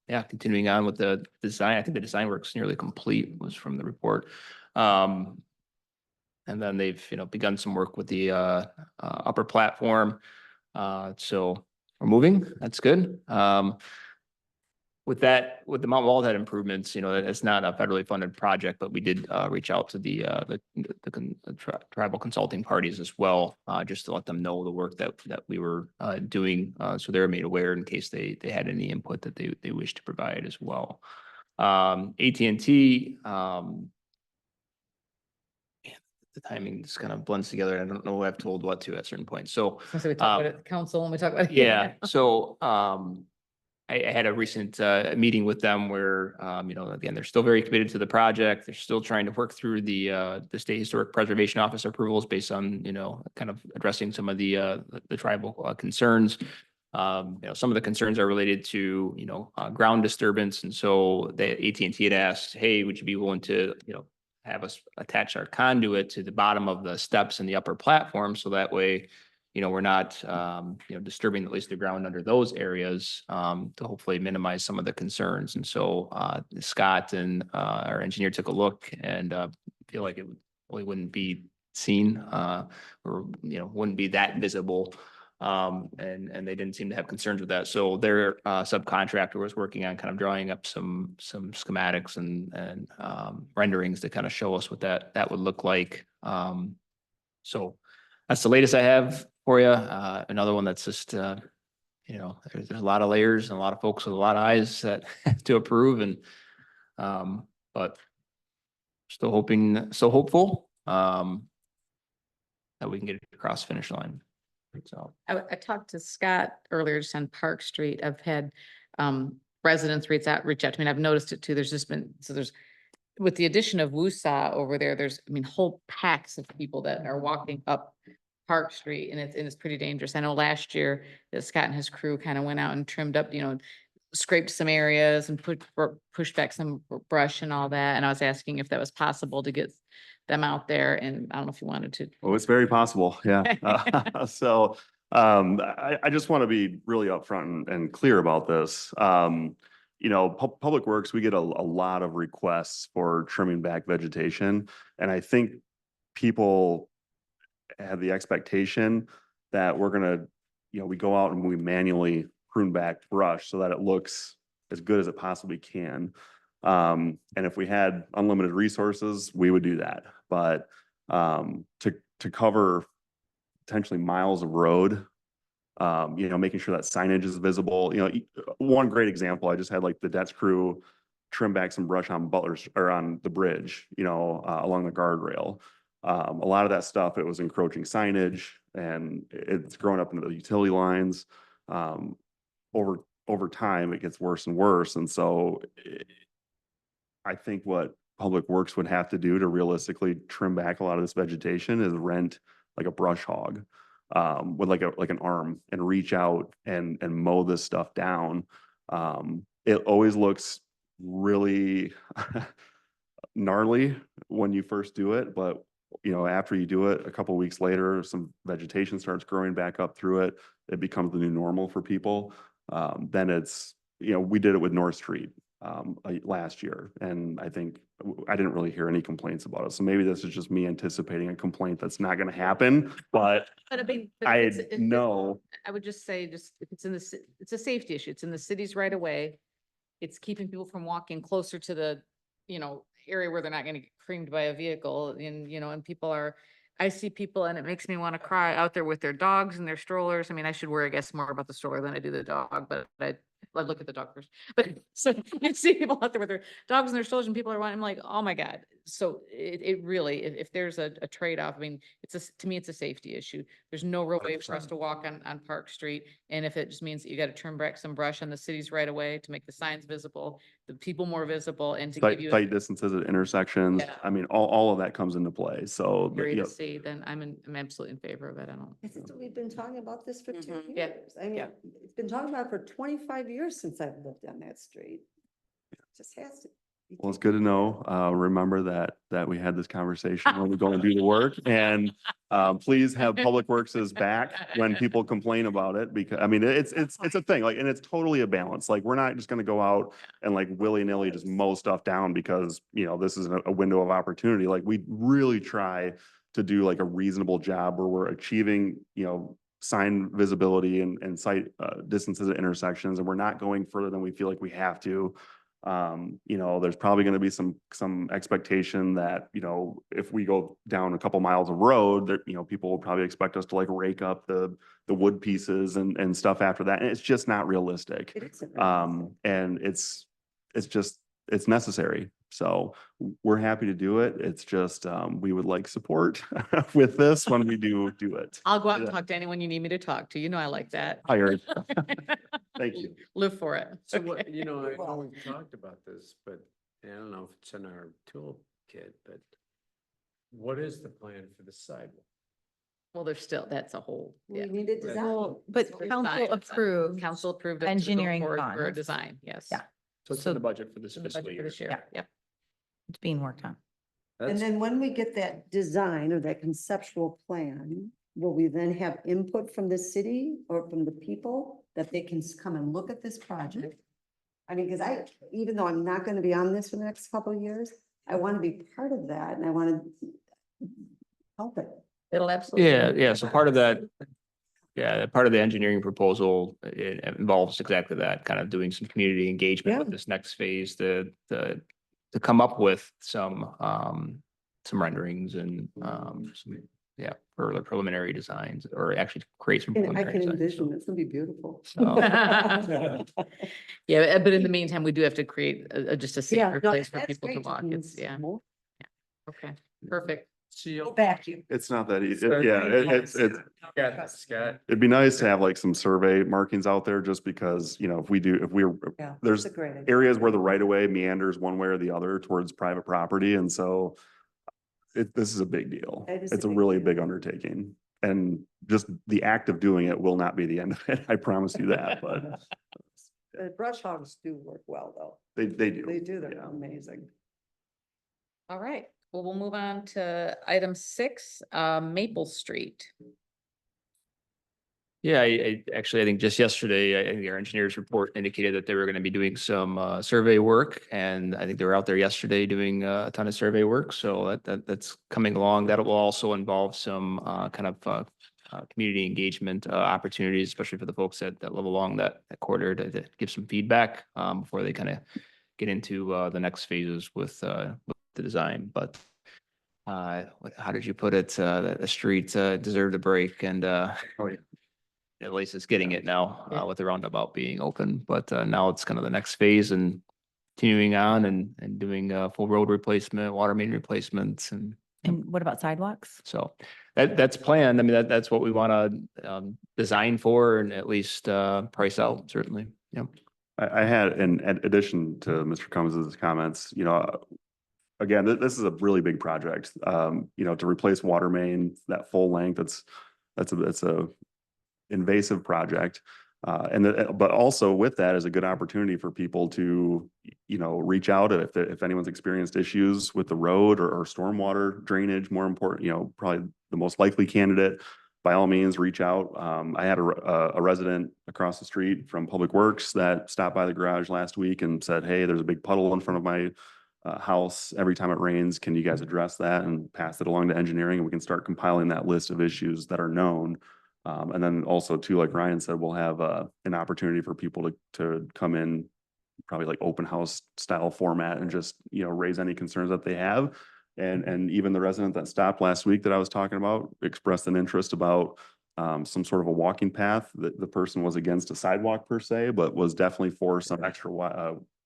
Continuing on with the design, I think the design work's nearly complete, was from the report. And then they've, begun some work with the upper platform. So we're moving, that's good. With the Mount Baldhead improvements, it's not a federally funded project, but we did reach out to the tribal consulting parties as well, just to let them know the work that we were doing. So they're made aware in case they had any input that they wish to provide as well. AT&T, the timing just kind of blends together. I don't know who I've told what to at certain points. So So we talk about it at the council and we talk about. yeah, so I had a recent meeting with them where, you know, again, they're still very committed to the project. They're still trying to work through the State Historic Preservation Office approvals based on, you know, kind of addressing some of the tribal concerns. You know, some of the concerns are related to, you know, ground disturbance. And so the AT&T had asked, hey, would you be willing to, you know, have us attach our conduit to the bottom of the steps in the upper platform? So that way, you know, we're not, you know, disturbing at least the ground under those areas, to hopefully minimize some of the concerns. And so, Scott and, our engineer took a look and, feel like it really wouldn't be seen, or, you know, wouldn't be that visible. And they didn't seem to have concerns with that. So their, subcontractor was working on kind of drawing up some schematics and renderings to kind of show us what that would look like. So that's the latest I have for you. Another one that's just, you know, there's a lot of layers and a lot of folks with a lot of eyes that to approve and, but still hopeful, that we can get it across the finish line. So. I talked to Scott earlier just on Park Street. I've had residents reach out to me, and I've noticed it too. There's just been, there's, with the addition of Woosah over there, there's, I mean, whole packs of people that are walking up Park Street, and it's pretty dangerous. I know last year that Scott and his crew kind of went out and trimmed up, you know, scraped some areas and pushed back some brush and all that. And I was asking if that was possible to get them out there, and I don't know if you wanted to. Oh, it's very possible. Yeah. So I just want to be really upfront and clear about this. You know, Public Works, we get a lot of requests for trimming back vegetation. And I think people have the expectation that we're going to, you know, we go out and we manually prune back brush so that it looks as good as it possibly can. And if we had unlimited resources, we would do that. But to cover potentially miles of road, you know, making sure that signage is visible. You know, one great example, I just had like the DETS crew trim back some brush on Butler's or on the bridge, you know, along the guardrail. A lot of that stuff, it was encroaching signage and it's growing up into the utility lines. Over time, it gets worse and worse. And so I think what Public Works would have to do to realistically trim back a lot of this vegetation is rent like a brush hog with like an arm and reach out and mow this stuff down. It always looks really gnarly when you first do it, but you know, after you do it, a couple of weeks later, some vegetation starts growing back up through it. It becomes the new normal for people. Then it's, you know, we did it with North Street last year, and I think I didn't really hear any complaints about it. So maybe this is just me anticipating a complaint that's not going to happen, but I mean, I know. I would just say, just if it's in the, it's a safety issue. It's in the cities right away. It's keeping people from walking closer to the, you know, area where they're not going to get creamed by a vehicle, and, you know, and people are, I see people and it makes me want to cry out there with their dogs and their strollers. I mean, I should worry, I guess, more about the stroller than I do the dog, but I look at the dog first. But so I see people out there with their dogs and their strollers and people are wanting, I'm like, oh my God. So it really, if there's a trade-off, I mean, to me, it's a safety issue. There's no real way for us to walk on Park Street. And if it just means that you got to trim back some brush on the cities right away to make the signs visible, the people more visible, and to give you Tight distances at intersections. Yeah. I mean, all of that comes into play. So, area you to know, see, then I'm absolutely in favor of it. I don't. I think we've been talking about this for 2 Mhm. Yeah. years. I mean, Yeah. it's been talking about it for 25 years since I've lived on that street. It just has to. well, it's good to know. Remember that we had this conversation when we go and do the work, and please have Public Works' back when people complain about it, because I mean, it's a thing, like, and it's totally a balance. Like, we're not just gonna go out and like willy-nilly just mow stuff down because, you know, this is a window of opportunity. Like, we really try to do like a reasonable job where we're achieving, you know, sign visibility and sight distances at intersections, and we're not going further than we feel like we have to. You know, there's probably going to be some expectation that, you know, if we go down a couple miles of road, that, you know, people will probably expect us to like rake up the wood pieces and stuff after that. And it's just not realistic. It isn't. And it's necessary. So we're happy to do it. It's just, we would like support with this when we do it. I'll go out and Yeah. talk to anyone you need me to talk to. You know I like that. Hired. Thank you. Live for it. So what, Okay. you know, I know Well- we've talked about this, but I don't know if it's in our toolkit, but what is the plan for the sidewalk? Well, there's still, that's a whole, We yeah. need a design. Well, but Design. council approved. Council approved. us to go engineering forward For a funds. design, yes. Yeah. So it's So- in the budget for this In the fiscal budget for year. this year, Yeah. yep. It's being worked on. And That's- then when we get that design or that conceptual plan, will we then have input from the city or from the people that they can come and look at this project? I mean, because even though I'm not gonna be on this for the next couple of years, I want to be part of that and I want to help it. It'll absolutely. Yeah, so part of that, part of the engineering proposal, it involves exactly that, kind of doing some community engagement with Yeah. this next phase to come up with some renderings and, further preliminary designs, or actually create some. And I preliminary can designs, envision it's gonna be beautiful. so- Yeah, but in the meantime, we do have to create just a Yeah, safer no, place for that's people to great. walk. It's, Means yeah, more. okay, perfect. Go back you. It's not that easy. So- Yeah, it's, Scott, it'd be nice to have like some survey markings out there just because, you know, if we're, Yeah. there's That's a great idea. areas where the right of way meanders one way or the other towards private property. And so this is a big deal. It is a It's a big really deal. big undertaking. And just the act of doing it will not be the end of it. I promise you that, but The brush hogs do work well, though. they do. They do, they're Yeah. amazing. All right, well, we'll move on to item 6, Maple Street. Yeah, I think just yesterday, I think our engineers report indicated that they were going to be doing some survey work. And I think they were out there yesterday doing a ton of survey work. So that's coming along. That will also involve some community engagement opportunities, especially for the folks that live along that corridor to give some feedback before they kind of get into the next phases with the design. But how did you put it? The street deserved a break, and at least it's getting it now Yeah. with the roundabout being open. But now it's kind of the next phase and continuing on and doing full road replacement, water main replacements, and And what about sidewalks? so that's planned. I mean, that's what we want to design for and at least price out, certainly. Yeah. I had, in addition to Mr. Combs's comments, you know, again, this is a really big project. You know, to replace water main, that full length, that's a invasive project. But also with that is a good opportunity for people to, you know, reach out if anyone's experienced issues with the road or stormwater drainage, more important, you know, probably the most likely candidate, by all means, reach out. I had a resident across the street from Public Works that stopped by the garage last week and said, hey, there's a big puddle in front of my house every time it rains. Can you guys address that and pass it along to engineering? And we can start compiling that list of issues that are known. And then also too, like Ryan said, we'll have an opportunity for people to come in, probably like open house style format, and just, you know, raise any concerns that they have. And even the resident that stopped last week that I was talking about expressed an interest about some sort of a walking path. The person was against a sidewalk per se, but was definitely for some extra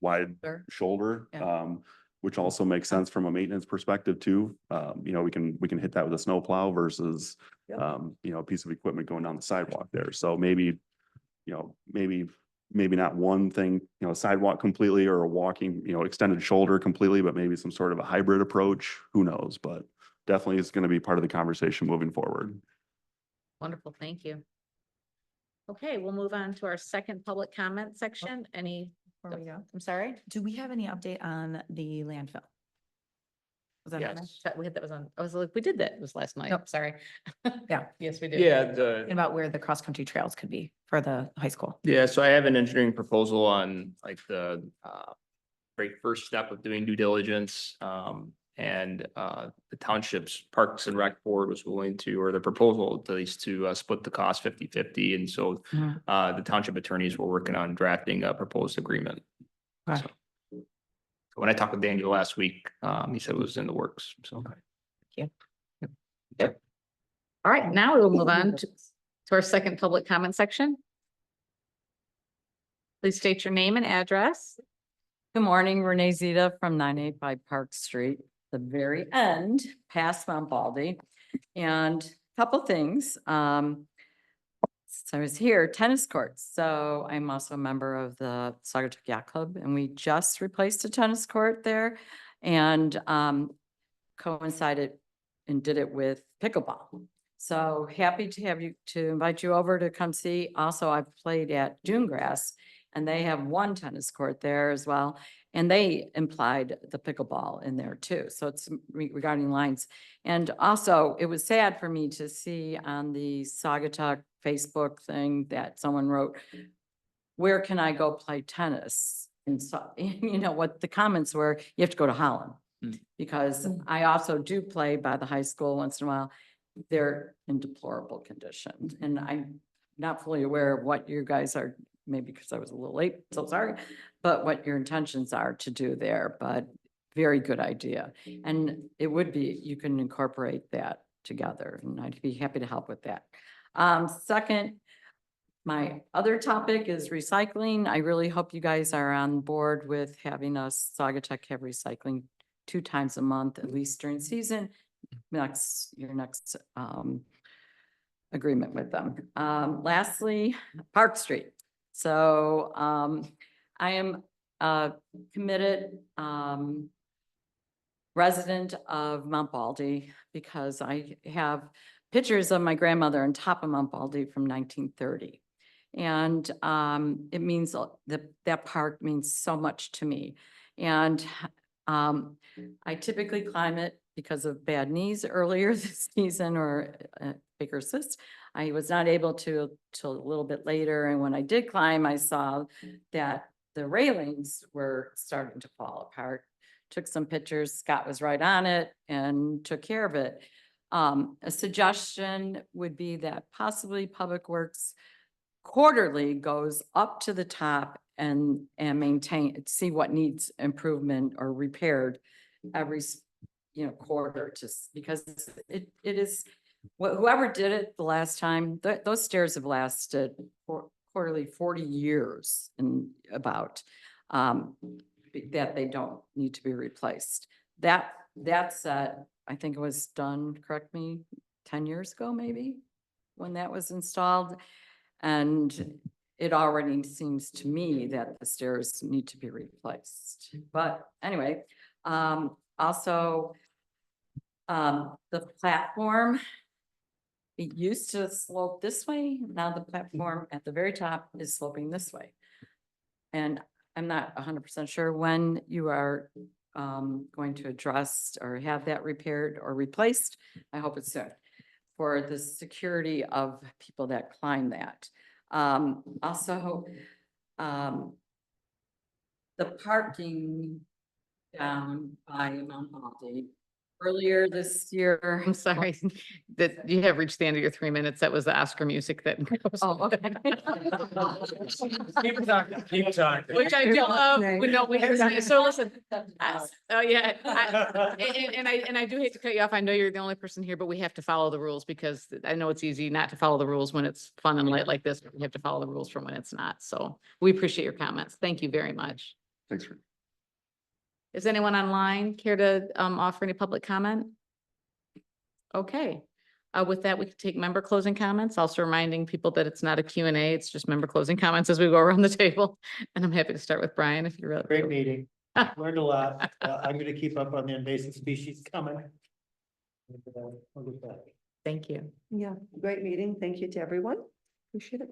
wide Sure. shoulder. Yeah. Which also makes sense from a maintenance perspective too. You know, we can hit that with a snowplow versus, Yep. you know, a piece of equipment going down the sidewalk there. So maybe, you know, maybe not one thing, you know, sidewalk completely or a walking, you know, extended shoulder completely, but maybe some sort of a hybrid approach. Who knows? But definitely it's going to be part of the conversation moving forward. Wonderful, thank you. Okay, we'll move on to our second public comment section. Before we go, I'm sorry? do we have any update on the landfill? Was that on there? Yes. We had that was on, I was like, we did that, it was last night, Nope. sorry. Yeah. Yes, we did. Yeah, And about where the cross-country trails could be for the high school. Yeah, so I have an engineering proposal on like the very first step of doing due diligence. And the township's Parks and Rec Board was willing to, or the proposal at least, to split the cost 50-50. And so Mhm. the township attorneys were working on drafting a proposed agreement. Okay. So when I talked with Daniel last week, he said it was in the works, so. All right, now we will move on to our second public comment section. Please state your name and address. Good morning, Renee Zeta from 985 Park Street, the very end, past Mount Baldy. And a couple things. So I was here, tennis courts. So I'm also a member of the Sagatuck Yacht Club, and we just replaced a tennis court there and coincided and did it with pickleball. So happy to have you, to invite you over to come see. Also, I've played at Dune Grass, and they have one tennis court there as well. And they implied the pickleball in there too. So it's regarding lines. And also, it was sad for me to see on the Sagatuck Facebook thing that someone wrote, where can I go play tennis? And so, you know, what the comments were, you have to go to Holland. Because I also do play by the high school once in a while. They're in deplorable condition. And I'm not fully aware of what you guys are, maybe because I was a little late, so sorry, but what your intentions are to do there, but very good idea. And it would be, you can incorporate that together, and I'd be happy to help with that. Second, my other topic is recycling. I really hope you guys are on board with having us, Sagatuck, have recycling 2 times a month, at least during season. Your next agreement with them. Lastly, Park Street. So I am a committed resident of Mount Baldy because I have pictures of my grandmother on top of Mount Baldy from 1930. And it means that park means so much to me. And I typically climb it because of bad knees earlier this season or bigger cysts. I was not able to till a little bit later. And when I did climb, I saw that the railings were starting to fall apart. Took some pictures. Scott was right on it and took care of it. A suggestion would be that possibly Public Works quarterly goes up to the top and maintain, see what needs improvement or repaired every, quarter, just because it is, whoever did it the last time, those stairs have lasted quarterly 40 years and about, that they don't need to be replaced. That's I think it was done, correct me, 10 years ago, maybe, when that was installed. And it already seems to me that the stairs need to be replaced. But anyway, also, the platform, it used to slope this way. Now the platform at the very top is sloping this way. And I'm not 100% sure when you are going to address or have that repaired or replaced. I hope it's soon, for the security of people that climb that. Also, the parking down by Mount Baldy earlier this year. I'm sorry that you have reached the end of your 3 minutes. That was the Oscar music that. Oh, okay. Keep talking, keep talking. Which I do love. So listen, oh yeah. And I do hate to cut you off. I know you're the only person here, but we have to follow the rules because I know it's easy not to follow the rules when it's fun and light like this. But we have to follow the rules for when it's not. So we appreciate your comments. Thank you very much. Thanks for. Is anyone online care to offer any public comment? Okay. With that, we can take member closing comments. Also reminding people that it's not a Q&A, it's just member closing comments as we go around the table. And I'm happy to start with Brian if you're ready. Great meeting. Learned a lot. I'm gonna keep up on the invasive species coming. I'll get back. Thank you. Yeah, great meeting. Thank you to everyone. Appreciate it.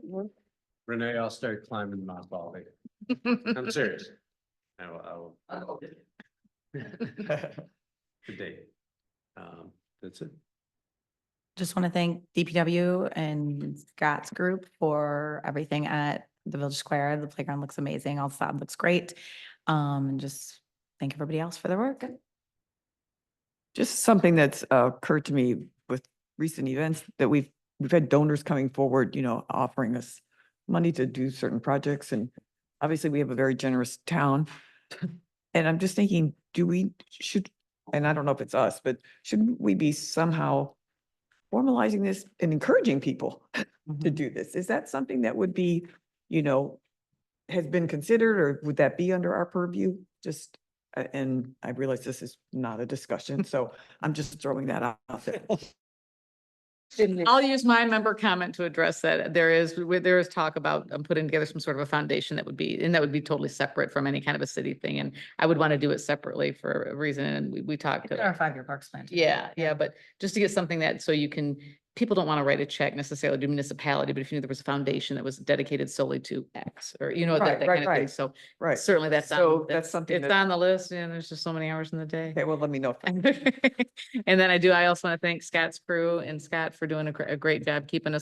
Renee, I'll start climbing Mount Baldy. I'm serious. I will. Good day. That's it. Just want to thank DPW and Scott's group for everything at the Village Square. The playground looks amazing. All the facade looks great. And just thank everybody else for their work. Just something that's occurred to me with recent events that we've had donors coming forward, offering us money to do certain projects. And obviously we have a very generous town. And I'm just thinking, and I don't know if it's us, but should we be somehow formalizing this and encouraging people to do this? Is that something that would be, has been considered, or would that be under our purview? Just, and I realize this is not a discussion, so I'm just throwing that out there. I'll use my member comment to address that. There is talk about putting together some sort of a foundation that would be totally separate from any kind of a city thing. And I would want to do it separately for a reason. And we talked. Our 5-year parks plan. Yeah, yeah, but just to get something that, so you can, people don't want to write a check necessarily to municipality, but if you knew there was a foundation that was dedicated solely to X, or you know, Right, that right, kind of thing. right. So Right. certainly that's. So that's something It's that- on the list, and there's just so many hours in the day. Okay, well, let me know. And then I also want to thank Scott's crew and Scott for doing a great job keeping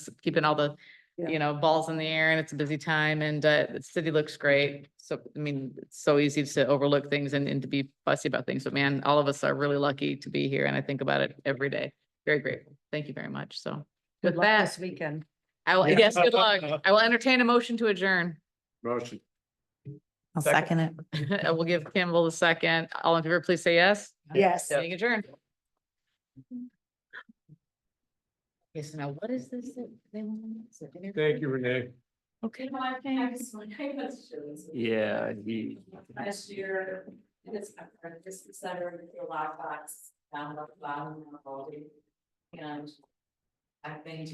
all the, Yeah. balls in the air, and it's a busy time, and the city looks great. So, I mean, it's so easy to overlook things and to be fussy about things, but man, all of us are really lucky to be here, and I think about it every day. Very grateful. Thank you very much. So with that, This weekend. I will, yes, good luck. I will entertain a motion to adjourn. Motion. I'll second it. I will give Campbell the second. All in favor, please say yes. Yes. Meeting adjourned. Okay, so now what is this? that they want? Is it interview? Thank you, Renee. Okay. Yeah, Last year, this December, your lockbox down at the bottom of the building. And I think